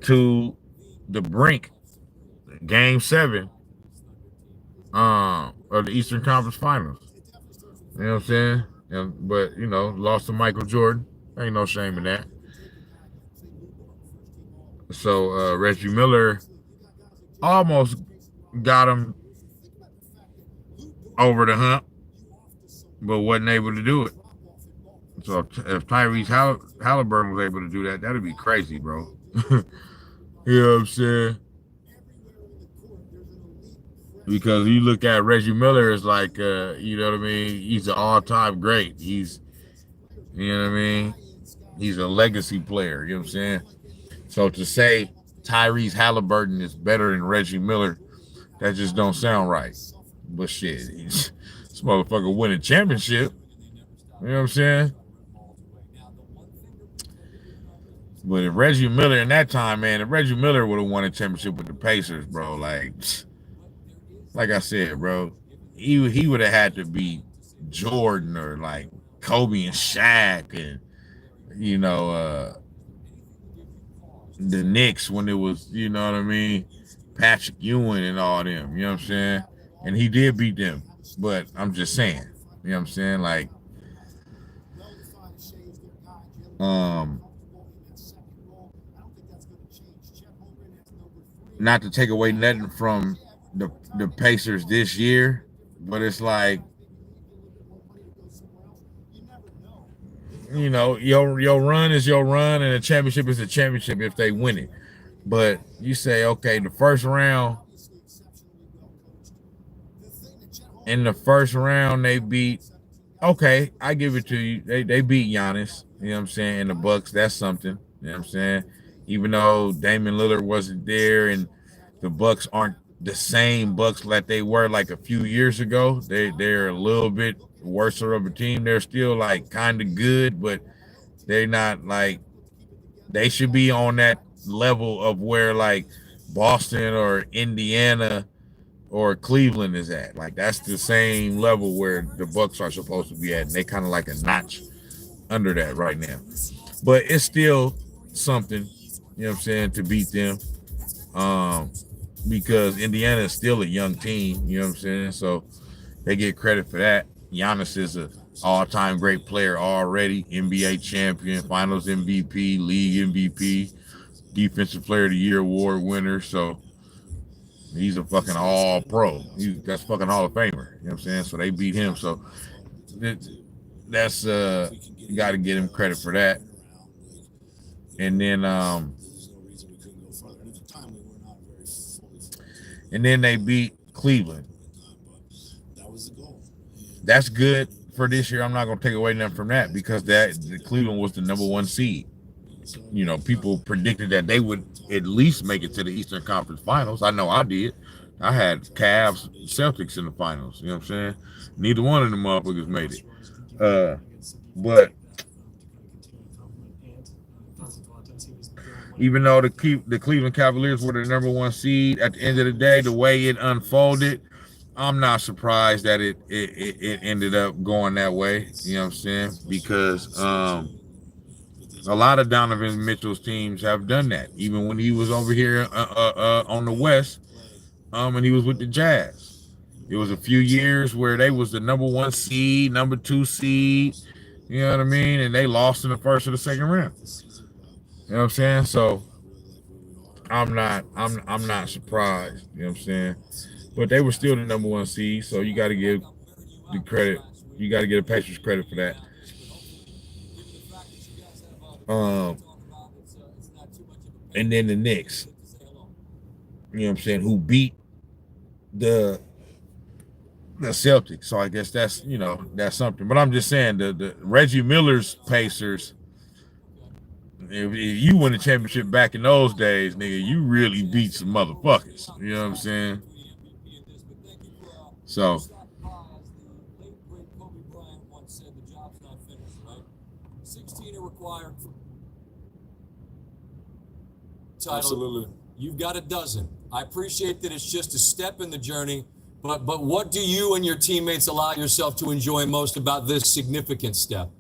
S1: to the brink, Game 7 of the Eastern Conference Finals. You know what I'm saying? But, you know, lost to Michael Jordan. Ain't no shame in that. So Reggie Miller almost got him over the hump, but wasn't able to do it. So if Tyrese Halliburton was able to do that, that'd be crazy, bro. You know what I'm saying? Because you look at Reggie Miller as like, you know what I mean? He's an all-time great. He's, you know what I mean? He's a legacy player, you know what I'm saying? So to say Tyrese Halliburton is better than Reggie Miller, that just don't sound right. But shit, this motherfucker win a championship. You know what I'm saying? But if Reggie Miller in that time, man, if Reggie Miller would have won a championship with the Pacers, bro, like I said, bro, he would have had to be Jordan or like Kobe and Shaq and, you know, the Knicks when it was, you know what I mean, Patrick Ewing and all them, you know what I'm saying? And he did beat them, but I'm just saying, you know what I'm saying? Like, not to take away nothing from the Pacers this year, but it's like, you know, your run is your run, and a championship is a championship if they win it. But you say, okay, the first round, in the first round they beat, okay, I give it to you. They beat Giannis, you know what I'm saying, and the Bucks. That's something, you know what I'm saying? Even though Damian Lillard wasn't there and the Bucks aren't the same Bucks like they were like a few years ago. They're a little bit worse of a team. They're still like kind of good, but they're not like, they should be on that level of where like Boston or Indiana or Cleveland is at. Like that's the same level where the Bucks are supposed to be at, and they kind of like a notch under that right now. But it's still something, you know what I'm saying, to beat them. Because Indiana is still a young team, you know what I'm saying? So they get credit for that. Giannis is an all-time great player already, NBA champion, finals MVP, league MVP, defensive player of the year award winner. So He's a fucking all pro. That's fucking Hall of Famer. You know what I'm saying? So they beat him. So that's you got to get him credit for that. And then they beat Cleveland. That's good for this year. I'm not going to take away nothing from that because Cleveland was the #1 seed. You know, people predicted that they would at least make it to the Eastern Conference Finals. I know I did. I had Cavs, Celtics in the finals. You know what I'm saying? Neither one of them motherfuckers made it. But even though the Cleveland Cavaliers were the #1 seed, at the end of the day, the way it unfolded, I'm not surprised that it ended up going that way. You know what I'm saying? Because a lot of Donovan Mitchell's teams have done that, even when he was over here on the West, and he was with the Jazz. It was a few years where they was the #1 seed, #2 seed, you know what I mean, and they lost in the first or the second round. You know what I'm saying? So I'm not surprised. You know what I'm saying? But they were still the #1 seed, so you got to give the credit. You got to give the Pacers credit for that. And then the Knicks, you know what I'm saying, who beat the Celtics. So I guess that's, you know, that's something. But I'm just saying the Reggie Miller's Pacers, if you win a championship back in those days, nigga, you really beat some motherfuckers. You know what I'm saying? So
S5: absolutely.
S3: You've got a dozen. I appreciate that it's just a step in the journey, but what do you and your teammates allow yourself to enjoy most about this significant step?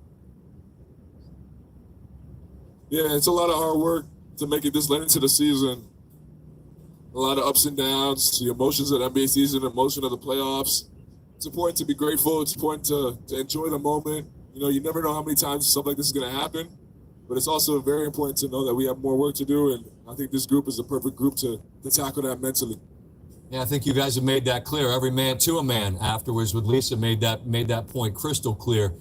S5: Yeah, it's a lot of hard work to make it this late into the season. A lot of ups and downs, the emotions of the NBA season, emotion of the playoffs. It's important to be grateful. It's important to enjoy the moment. You know, you never know how many times something like this is going to happen, but it's also very important to know that we have more work to do, and I think this group is the perfect group to tackle that mentally.
S3: Yeah, I think you guys have made that clear. Every man to a man afterwards with Lisa made that point crystal clear.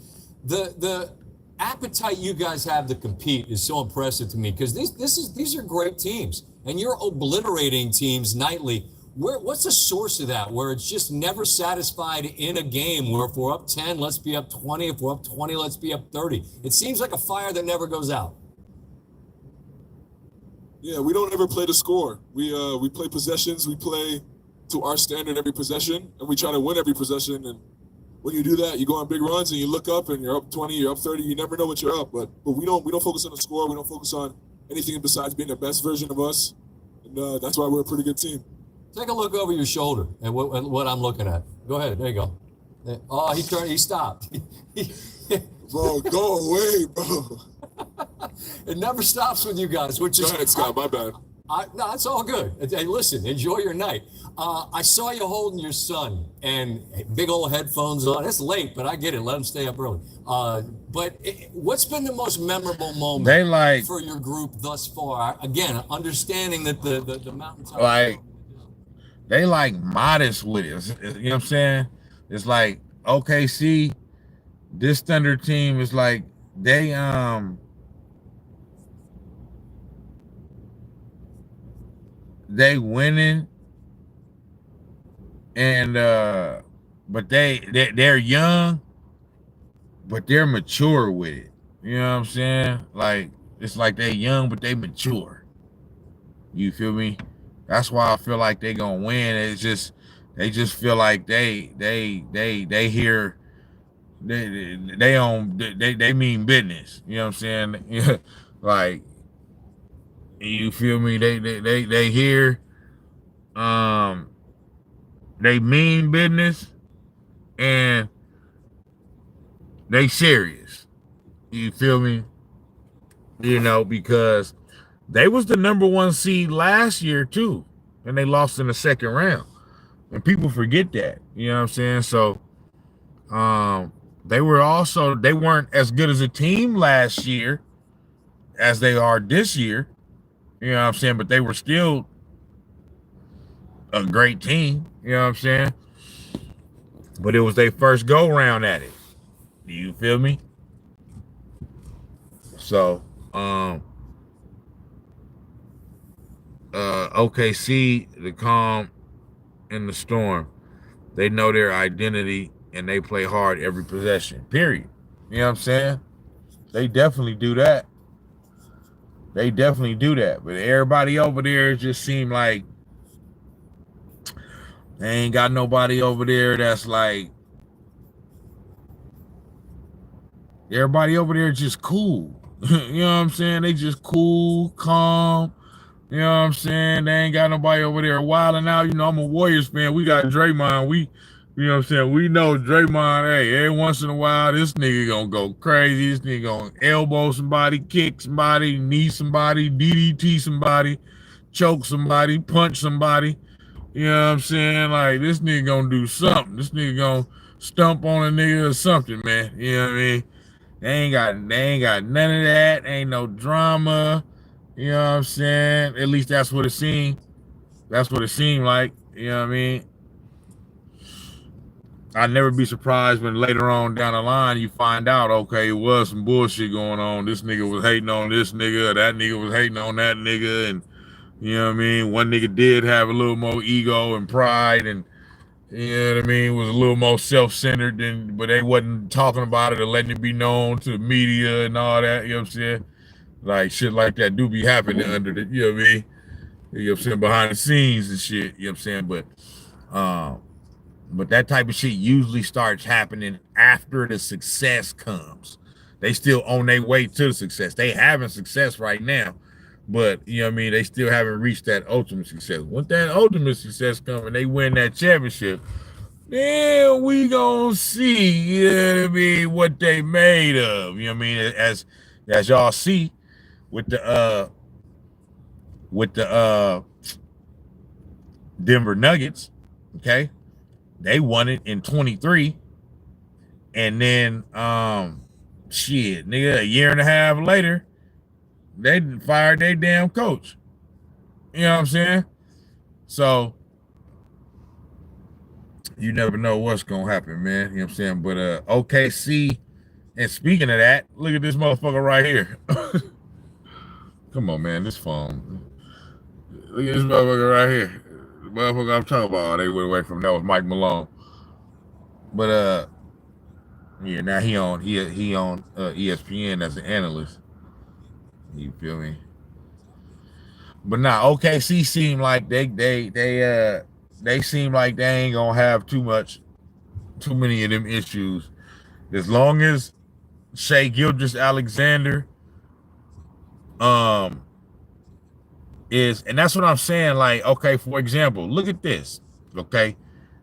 S3: The appetite you guys have to compete is so impressive to me because these are great teams, and you're obliterating teams nightly. What's the source of that? Where it's just never satisfied in a game. Where if we're up 10, let's be up 20. If we're up 20, let's be up 30. It seems like a fire that never goes out.
S5: Yeah, we don't ever play the score. We play possessions. We play to our standard every possession, and we try to win every possession. And when you do that, you go on big runs and you look up and you're up 20, you're up 30. You never know what you're up, but we don't focus on the score. We don't focus on anything besides being the best version of us, and that's why we're a pretty good team.
S3: Take a look over your shoulder at what I'm looking at. Go ahead. There you go. Oh, he stopped.
S5: Bro, go away, bro.
S3: It never stops with you guys, which is...
S5: Go ahead, Scott, my bad.
S3: No, it's all good. Hey, listen, enjoy your night. I saw you holding your son and big old headphones on. It's late, but I get it. Let him stay up early. What's been the most memorable moment for your group thus far? Again, understanding that the mountaintop...
S1: They modest with it. You know what I'm saying? It's like OKC, this Thunder team is like they winning, and but they're young, but they're mature with it. You know what I'm saying? Like it's like they young, but they mature. You feel me? That's why I feel like they gonna win. It's just they just feel like they mean business. You know what I'm saying? Like you feel me? They hear they mean business and they serious. You feel me? You know, because they was the #1 seed last year too, and they lost in the second round. And people forget that. You know what I'm saying? So they weren't as good as a team last year as they are this year. You know what I'm saying? But they were still a great team. You know what I'm saying? But it was their first go round at it. Do you feel me? So, OKC, the calm and the storm, they know their identity and they play hard every possession. Period. You know what I'm saying? They definitely do that. They definitely do that. But everybody over there just seem like they ain't got nobody over there that's like, everybody over there just cool. You know what I'm saying? They just cool, calm. You know what I'm saying? They ain't got nobody over there wilding out. You know, I'm a Warriors fan. We got Draymond. You know what I'm saying? We know Draymond, hey, every once in a while, this nigga gonna go crazy. This nigga gonna elbow somebody, kick somebody, knee somebody, DDT somebody, choke somebody, punch somebody. You know what I'm saying? Like, this nigga gonna do something. This nigga gonna stump on a nigga or something, man. You know what I mean? They ain't got none of that. Ain't no drama. You know what I'm saying? At least that's what it seemed. That's what it seemed like. You know what I mean? I'd never be surprised when later on down the line you find out, okay, it was some bullshit going on. This nigga was hating on this nigga, or that nigga was hating on that nigga, and you know what I mean? One nigga did have a little more ego and pride, and you know what I mean, was a little more self-centered, but they wasn't talking about it or letting it be known to the media and all that, you know what I'm saying? Like, shit like that do be happening under the, you know what I mean? You know what I'm saying? Behind the scenes and shit, you know what I'm saying? But that type of shit usually starts happening after the success comes. They still on their way to the success. They having success right now, but you know what I mean? They still haven't reached that ultimate success. Once that ultimate success comes and they win that championship, then we gonna see, you know what I mean, what they made of. You know what I mean? As y'all see with the Denver Nuggets, okay? They won it in 23. And then shit, nigga, a year and a half later, they fired their damn coach. You know what I'm saying? So you never know what's gonna happen, man. You know what I'm saying? But OKC, and speaking of that, look at this motherfucker right here. Come on, man, this phone. Look at this motherfucker right here. The motherfucker I'm talking about, they went away from, that was Mike Malone. But yeah, now he on ESPN as an analyst. You feel me? But now OKC seem like they seem like they ain't gonna have too many of them issues. As long as Shai Gilgeous-Alexander is, and that's what I'm saying, like, okay, for example, look at this, okay?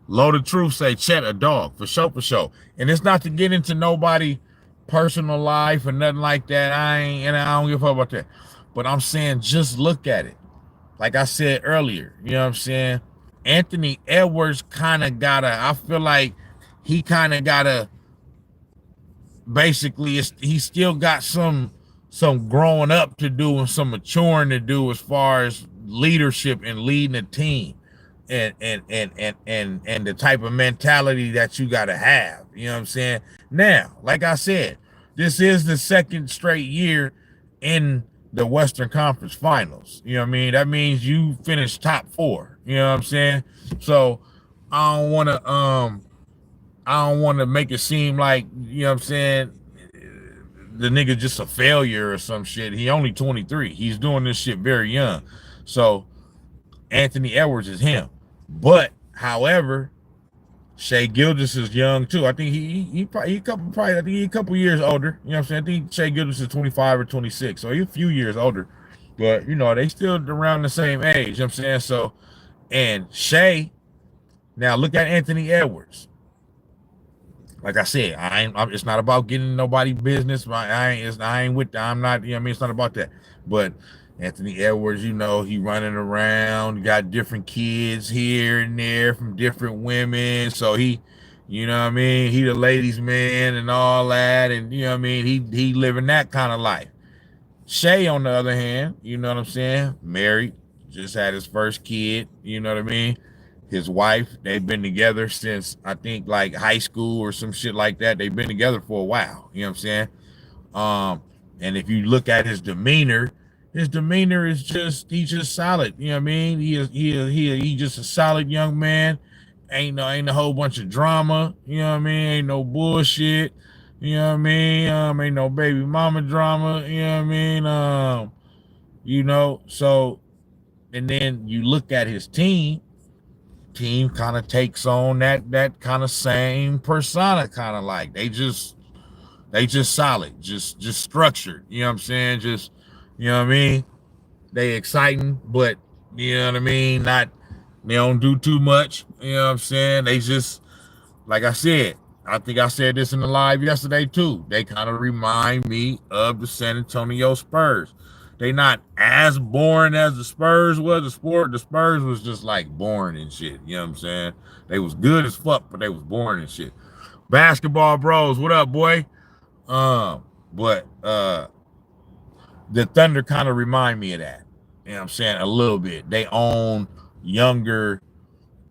S1: Load of Truth say Chet a dog, for sure. And it's not to get into nobody personal life or nothing like that. I don't give a fuck about that. But I'm saying, just look at it. Like I said earlier, you know what I'm saying? Anthony Edwards kind of I feel like he kind of gotta, basically, he still got some growing up to do and some maturing to do as far as leadership and leading a team and the type of mentality that you gotta have. You know what I'm saying? Now, like I said, this is the second straight year in the Western Conference Finals. You know what I mean? That means you finished top 4. You know what I'm saying? So I don't want to make it seem like, you know what I'm saying, the nigga just a failure or some shit. He only 23. He's doing this shit very young. So Anthony Edwards is him. But however, Shai Gilgeous is young too. I think he a couple years older. You know what I'm saying? I think Shai Gilgeous is 25 or 26. So he's a few years older. But you know, they still around the same age. You know what I'm saying? So, and Shai, now look at Anthony Edwards. Like I said, it's not about getting nobody business. I'm with that. I'm not, you know what I mean? It's not about that. But Anthony Edwards, you know, he running around, got different kids here and there from different women. So he, you know what I mean? He the ladies' man and all that. And you know what I mean? He living that kind of life. Shai, on the other hand, you know what I'm saying? Married, just had his first kid, you know what I mean? his wife. They've been together since I think like high school or some shit like that. They've been together for a while. You know what I'm saying? And if you look at his demeanor is he's just solid. You know what I mean? He just a solid young man. Ain't a whole bunch of drama. You know what I mean? Ain't no bullshit. You know what I mean? Ain't no baby mama drama. You know what I mean? So, and then you look at his team kind of takes on that kind of same persona, kind of like they just solid, just structured. You know what I'm saying? Just, you know what I mean? They exciting, but you know what I mean? They don't do too much. You know what I'm saying? They just, like I said, I think I said this in the live yesterday too. They kind of remind me of the San Antonio Spurs. They not as boring as the Spurs was. The Spurs was just like boring and shit. You know what I'm saying? They was good as fuck, but they was boring and shit. Basketball bros, what up, boy? But the Thunder kind of remind me of that. You know what I'm saying? A little bit. They own younger,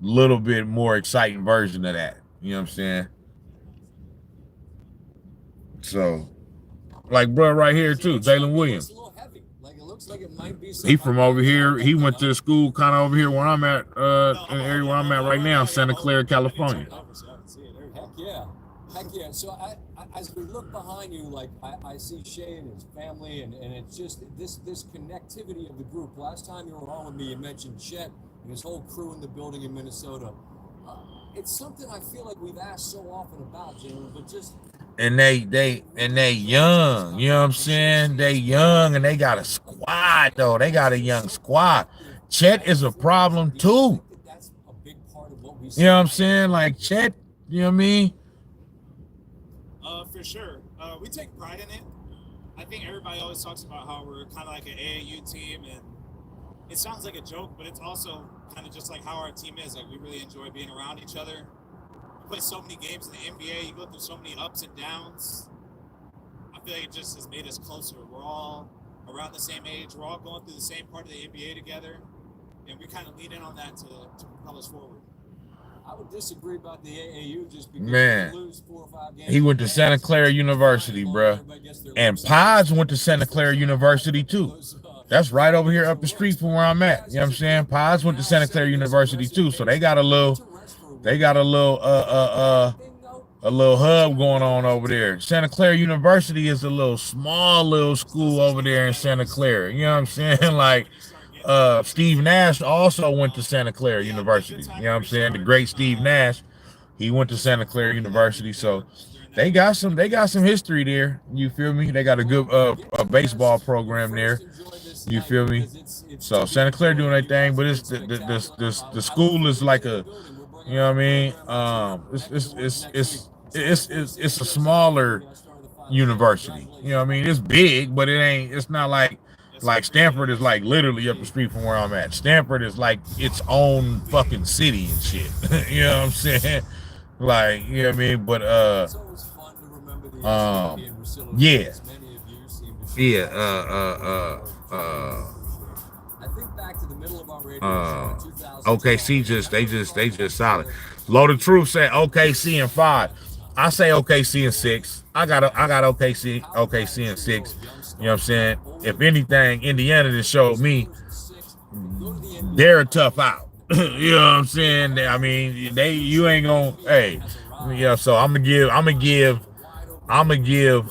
S1: little bit more exciting version of that. You know what I'm saying? So, like, bro, right here too, Jalen Williams. He from over here. He went to school kind of over here where I'm at, in the area where I'm at right now, Santa Clara, California.
S3: Heck yeah. So as we look behind you, like I see Shay and his family, and it's just this connectivity of the group. Last time you were on with me, you mentioned Chet and his whole crew in the building in Minnesota. It's something I feel like we've asked so often about, Jalen, but just.
S1: And they young, you know what I'm saying? They young and they got a squad though. They got a young squad. Chet is a problem too. You know what I'm saying? Like Chet, you know what I mean?
S2: For sure. We take pride in it. I think everybody always talks about how we're kind of like an AAU team, and it sounds like a joke, but it's also kind of just like how our team is. Like we really enjoy being around each other. Play so many games in the NBA, you go through so many ups and downs. I feel like it just has made us closer. We're all around the same age. We're all going through the same part of the NBA together, and we kind of lean in on that to propel us forward.
S3: I would disagree about the AAU just because
S1: man,
S3: lose 4 or 5 games.
S1: he went to Santa Clara University, bro. And Pods went to Santa Clara University too. That's right over here up the street from where I'm at. You know what I'm saying? Pods went to Santa Clara University too, so they got a little hub going on over there. Santa Clara University is a small little school over there in Santa Clara. You know what I'm saying? Like Steve Nash also went to Santa Clara University. You know what I'm saying? The great Steve Nash, he went to Santa Clara University. So they got some history there. You feel me? They got a good a baseball program there. You feel me? So Santa Clara doing their thing, but it's the school is like a, you know what I mean? It's a smaller university. You know what I mean? It's big, but it's not like Stanford is like literally up the street from where I'm at. Stanford is like its own fucking city and shit. You know what I'm saying? Like, you know what I mean? But yeah. OKC they just solid. Loaded Truth said OKC in 5. I say OKC in 6. I got OKC in 6. You know what I'm saying? If anything, Indiana just showed me they're a tough out. You know what I'm saying? I mean, you ain't gonna, hey, yeah. So I'm gonna give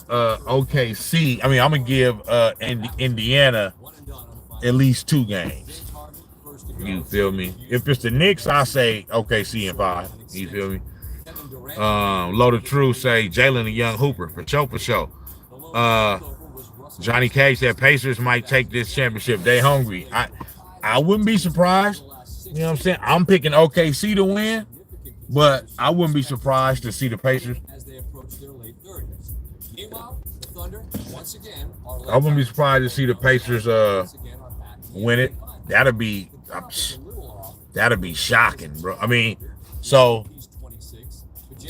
S1: OKC. I mean, I'm gonna give Indiana at least 2 games. You feel me? If it's the Knicks, I say OKC in 5. You feel me? Loaded True say Jalen a young hooper for sure. Johnny K said Pacers might take this championship. They hungry. I wouldn't be surprised. You know what I'm saying? I'm picking OKC to win, but I wouldn't be surprised to see the Pacers. I wouldn't be surprised to see the Pacers win it. That'd be shocking, bro. I mean, so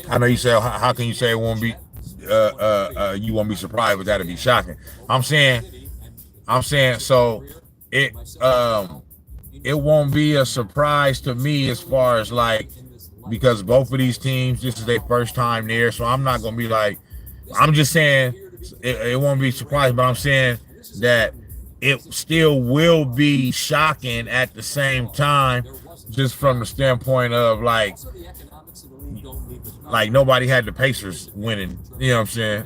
S1: I know you say how can you say it won't be you won't be surprised, but that'd be shocking. I'm saying so it it won't be a surprise to me as far as like, because both of these teams, this is their first time there. So I'm not going to be like, I'm just saying it won't be surprised, but I'm saying that it still will be shocking at the same time, just from the standpoint of like nobody had the Pacers winning, you know what I'm saying?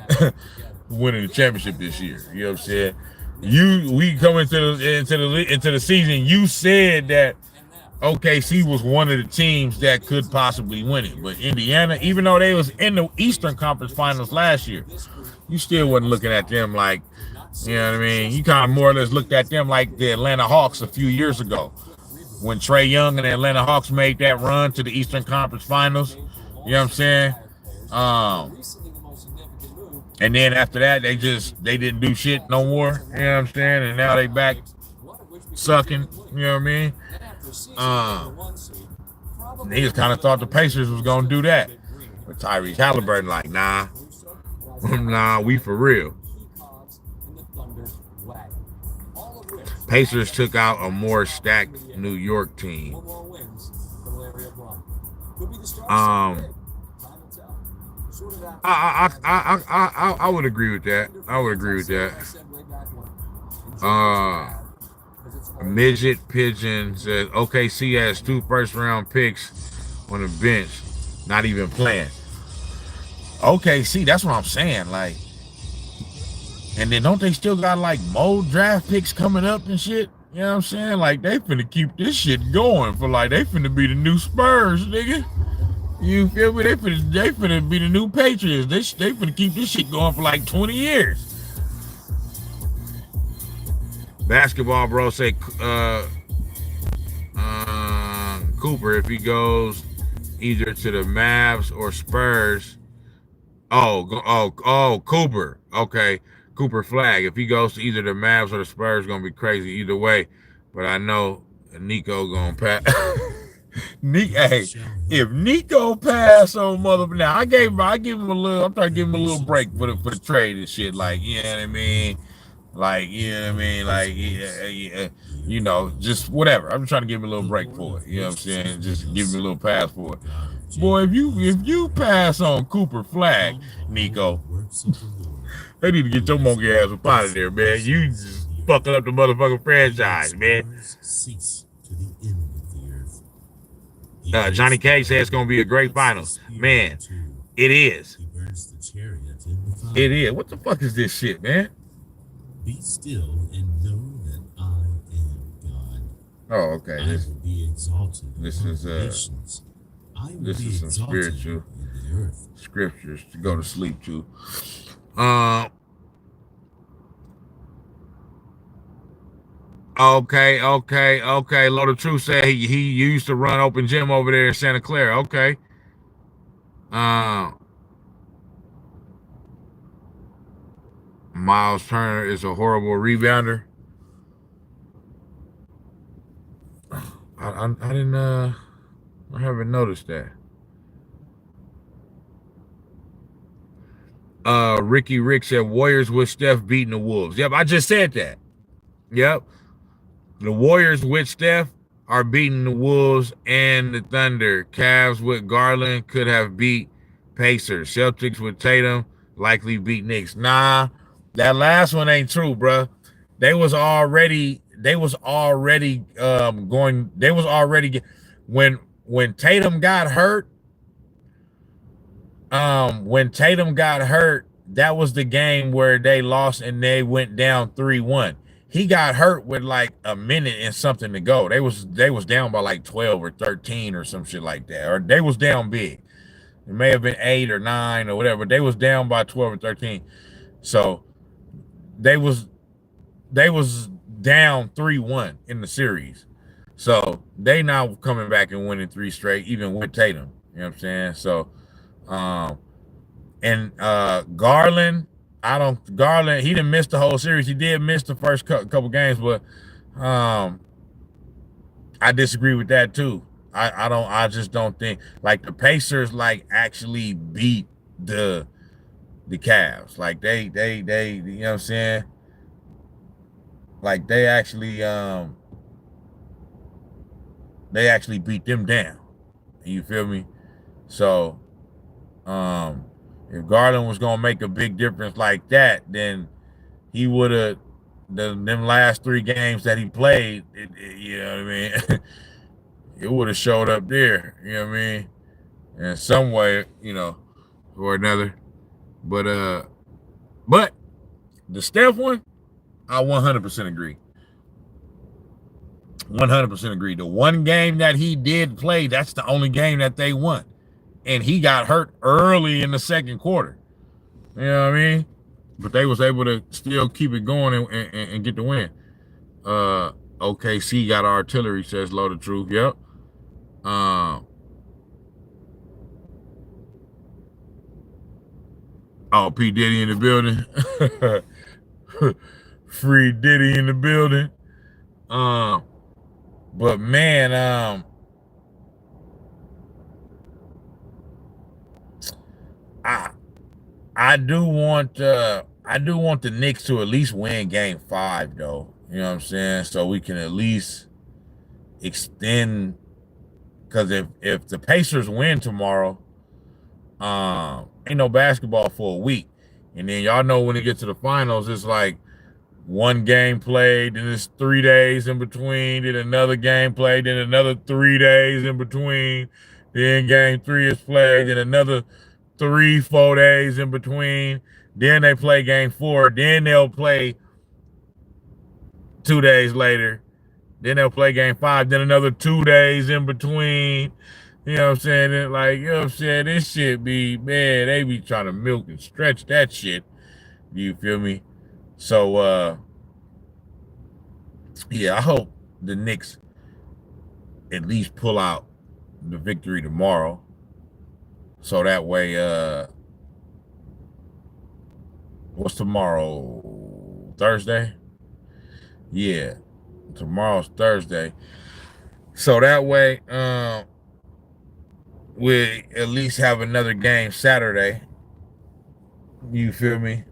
S1: Winning the championship this year. You know what I'm saying? We come into the season, you said that OKC was one of the teams that could possibly win it. But Indiana, even though they was in the Eastern Conference Finals last year, you still wasn't looking at them like, you know what I mean? You kind of more or less looked at them like the Atlanta Hawks a few years ago. When Trae Young and the Atlanta Hawks made that run to the Eastern Conference Finals, you know what I'm saying? And then after that, they didn't do shit no more, you know what I'm saying? And now they back sucking, you know what I mean? Niggas kind of thought the Pacers was gonna do that, but Tyrese Halliburton like, nah, we for real. Pacers took out a more stacked New York team. I would agree with that. Midget Pigeon says OKC has 2 first-round picks on the bench, not even playing. OKC, that's what I'm saying. Like, and then don't they still got like more draft picks coming up and shit? You know what I'm saying? Like, they finna keep this shit going for like, they finna be the new Spurs, nigga. You feel me? They finna be the new Patriots. They finna keep this shit going for like 20 years. Basketball bro say Cooper, if he goes either to the Mavs or Spurs. Oh, Cooper. Okay. Cooper Flag. If he goes to either the Mavs or the Spurs, gonna be crazy either way. But I know Nico gonna pass. Hey, if Nico pass on now, I give him a little. I'm trying to give him a little break for the trade and shit. Like, you know what I mean? Like, you know what I mean? Like, yeah, you know, just whatever. I'm trying to give him a little break for it. You know what I'm saying? Just give him a little pass for it. Boy, if you pass on Cooper Flag, Nico, they need to get your monkey ass up out of there, man. You just fucking up the motherfucking franchise, man. Johnny K says it's gonna be a great finals. Man, it is. It is. What the fuck is this shit, man?
S6: Be still and know that I am God.
S1: Oh, okay.
S6: I will be exalted.
S1: This is some spiritual scriptures to go to sleep to. Okay. Lord of Truth said he used to run open gym over there in Santa Clara. Okay. Miles Turner is a horrible rebounder. I haven't noticed that. Ricky Rick said Warriors with Steph beating the Wolves. Yep, I just said that. Yep. The Warriors with Steph are beating the Wolves and the Thunder. Cavs with Garland could have beat Pacers. Celtics with Tatum likely beat Knicks. Nah, that last one ain't true, bro. They was already when Tatum got hurt. That was the game where they lost and they went down 3-1. He got hurt with like a minute and something to go. They was down by like 12 or 13 or some shit like that. Or they was down big. It may have been 8 or 9 or whatever. But they was down by 12 or 13. So they was down 3-1 in the series. So they now coming back and winning 3 straight, even with Tatum. You know what I'm saying? So Garland, he didn't miss the whole series. He did miss the first couple games, but I disagree with that too. I just don't think like the Pacers like actually beat the Cavs. Like they you know what I'm saying? Like they actually they actually beat them down. You feel me? So, if Garland was gonna make a big difference like that, then he would have them last 3 games that he played. You know what I mean? It would have showed up there. You know what I mean? In some way, you know, or another. But the Steph one, I 100% agree. 100% agree. The one game that he did play, that's the only game that they won. And he got hurt early in the second quarter. You know what I mean? But they was able to still keep it going and get the win. OKC got artillery, says Low the Truth. Yep. Oh, P. Diddy in the building. Free Diddy in the building. But man, I do want the Knicks to at least win game 5 though. You know what I'm saying? So we can at least extend, because if the Pacers win tomorrow, ain't no basketball for a week. And then y'all know when it gets to the finals, it's like one game played, then it's 3 days in between, then another game played, then another 3 days in between, then game 3 is played, then another 3-4 days in between, then they play game 4, then they'll play 2 days later, then they'll play game 5, then another 2 days in between. You know what I'm saying? And like, you know what I'm saying? This shit be, man, they be trying to milk and stretch that shit. You feel me? So, yeah, I hope the Knicks at least pull out the victory tomorrow. So that way, what's tomorrow? Thursday? Yeah, tomorrow's Thursday. So that way, we at least have another game Saturday. You feel me?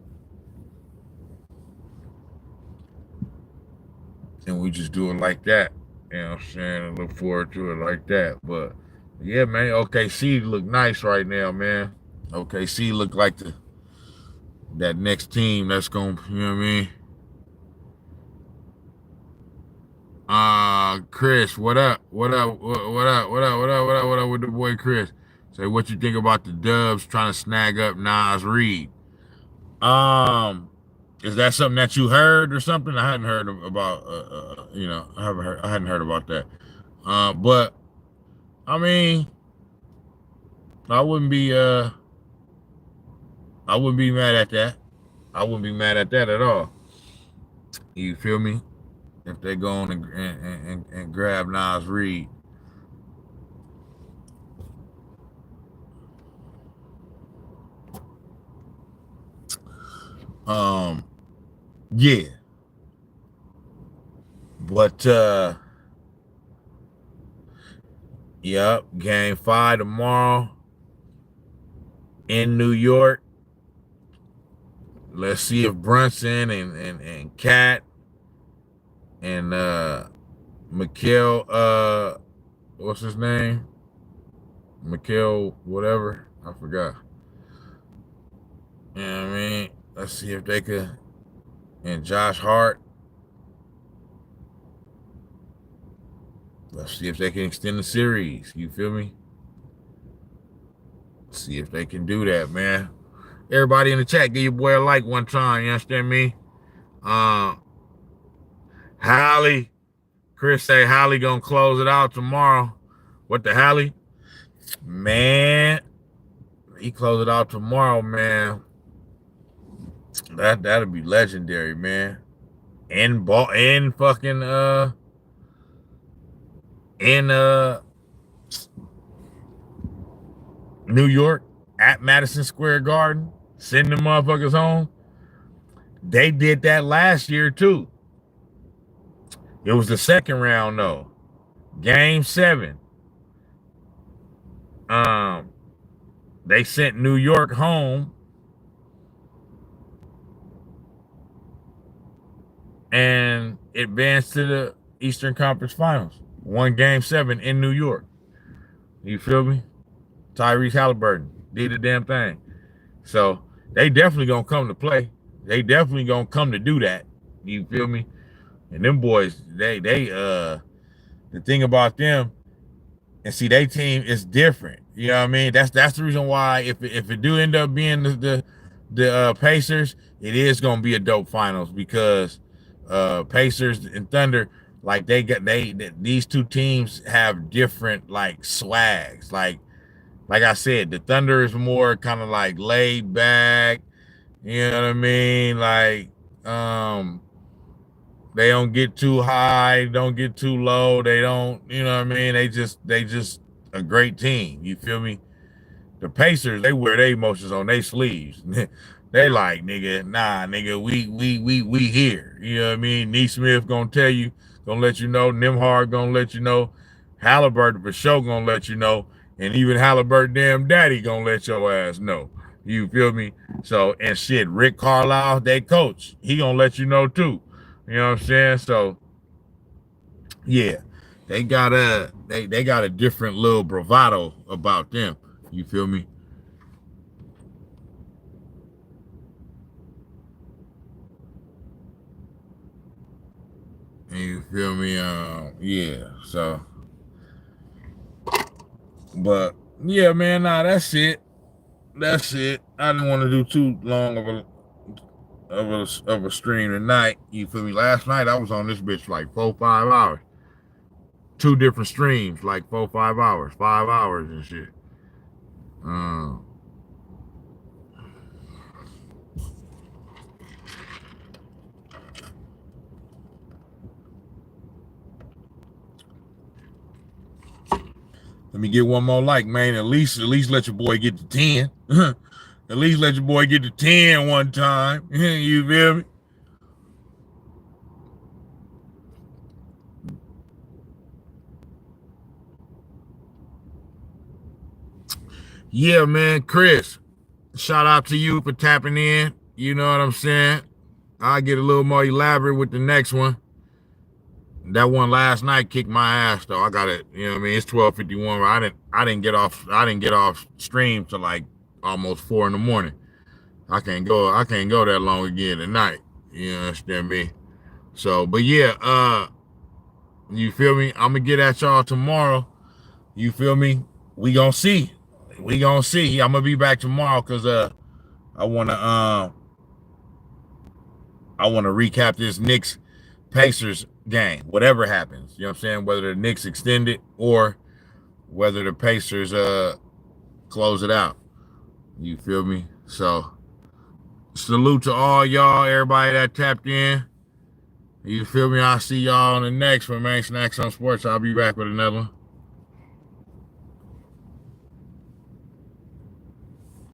S1: And we just do it like that. You know what I'm saying? I look forward to it like that. But yeah, man, OKC look nice right now, man. OKC look like that next team that's gonna, you know what I mean? Chris, what up? What up? What up? What up? What up? What up? What up with the boy Chris? Say, what you think about the Dubs trying to snag up Nas Reed? Is that something that you heard or something? I hadn't heard about. You know, I hadn't heard about that. But I mean, I wouldn't be mad at that. I wouldn't be mad at that at all. You feel me? If they go on and grab Nas Reed. Yeah. But yep, game 5 tomorrow in New York. Let's see if Brunson and Cat and Mikhail, what's his name? Mikhail whatever. I forgot. You know what I mean? Let's see if they could, and Josh Hart. Let's see if they can extend the series. You feel me? See if they can do that, man. Everybody in the chat, give your boy a like one time. You understand me? Hallie. Chris say Hallie gonna close it out tomorrow. What the Hallie? Man, he close it out tomorrow, man. That'll be legendary, man. In fucking New York at Madison Square Garden, send the motherfuckers home. They did that last year too. It was the second round though. Game 7. They sent New York home and advanced to the Eastern Conference Finals. won Game 7 in New York. You feel me? Tyrese Halliburton did the damn thing. So they definitely gonna come to play. They definitely gonna come to do that. You feel me? And them boys, the thing about them, and see, they team is different. You know what I mean? That's the reason why if it do end up being the Pacers, it is gonna be a dope finals because Pacers and Thunder, like these two teams have different like swags. Like I said, the Thunder is more kind of like laid back. You know what I mean? Like they don't get too high, don't get too low. They don't, you know what I mean? They just a great team. You feel me? The Pacers, they wear their emotions on their sleeves. They like, nigga, nah, nigga, we here. You know what I mean? Neesmith gonna tell you, gonna let you know. Nembhard gonna let you know. Halliburton for sure gonna let you know. And even Halliburton damn daddy gonna let your ass know. You feel me? So, and shit, Rick Carlisle, they coach. He gonna let you know too. You know what I'm saying? So, yeah, they got a different little bravado about them. You feel me? You feel me? Yeah. So, but yeah, man. Nah, that's it. That's it. I didn't want to do too long of a stream tonight. You feel me? Last night I was on this bitch for like 4-5 hours. 2 different streams, like 4-5 hours, 5 hours and shit. Let me get one more like, man. At least let your boy get to 10. At least let your boy get to 10 one time. You feel me? Yeah, man. Chris, shout out to you for tapping in. You know what I'm saying? I'll get a little more elaborate with the next one. That one last night kicked my ass though. I got it, you know what I mean? It's 12:51. I didn't get off stream till like almost 4 in the morning. I can't go that long again tonight. You understand me? So, but yeah, you feel me? I'm gonna get at y'all tomorrow. You feel me? We gonna see. I'm gonna be back tomorrow because I wanna recap this Knicks Pacers game, whatever happens. You know what I'm saying? Whether the Knicks extend it or whether the Pacers close it out. You feel me? So salute to all y'all, everybody that tapped in. You feel me? I'll see y'all on the next one, man. Snax on Sports. I'll be back with another one.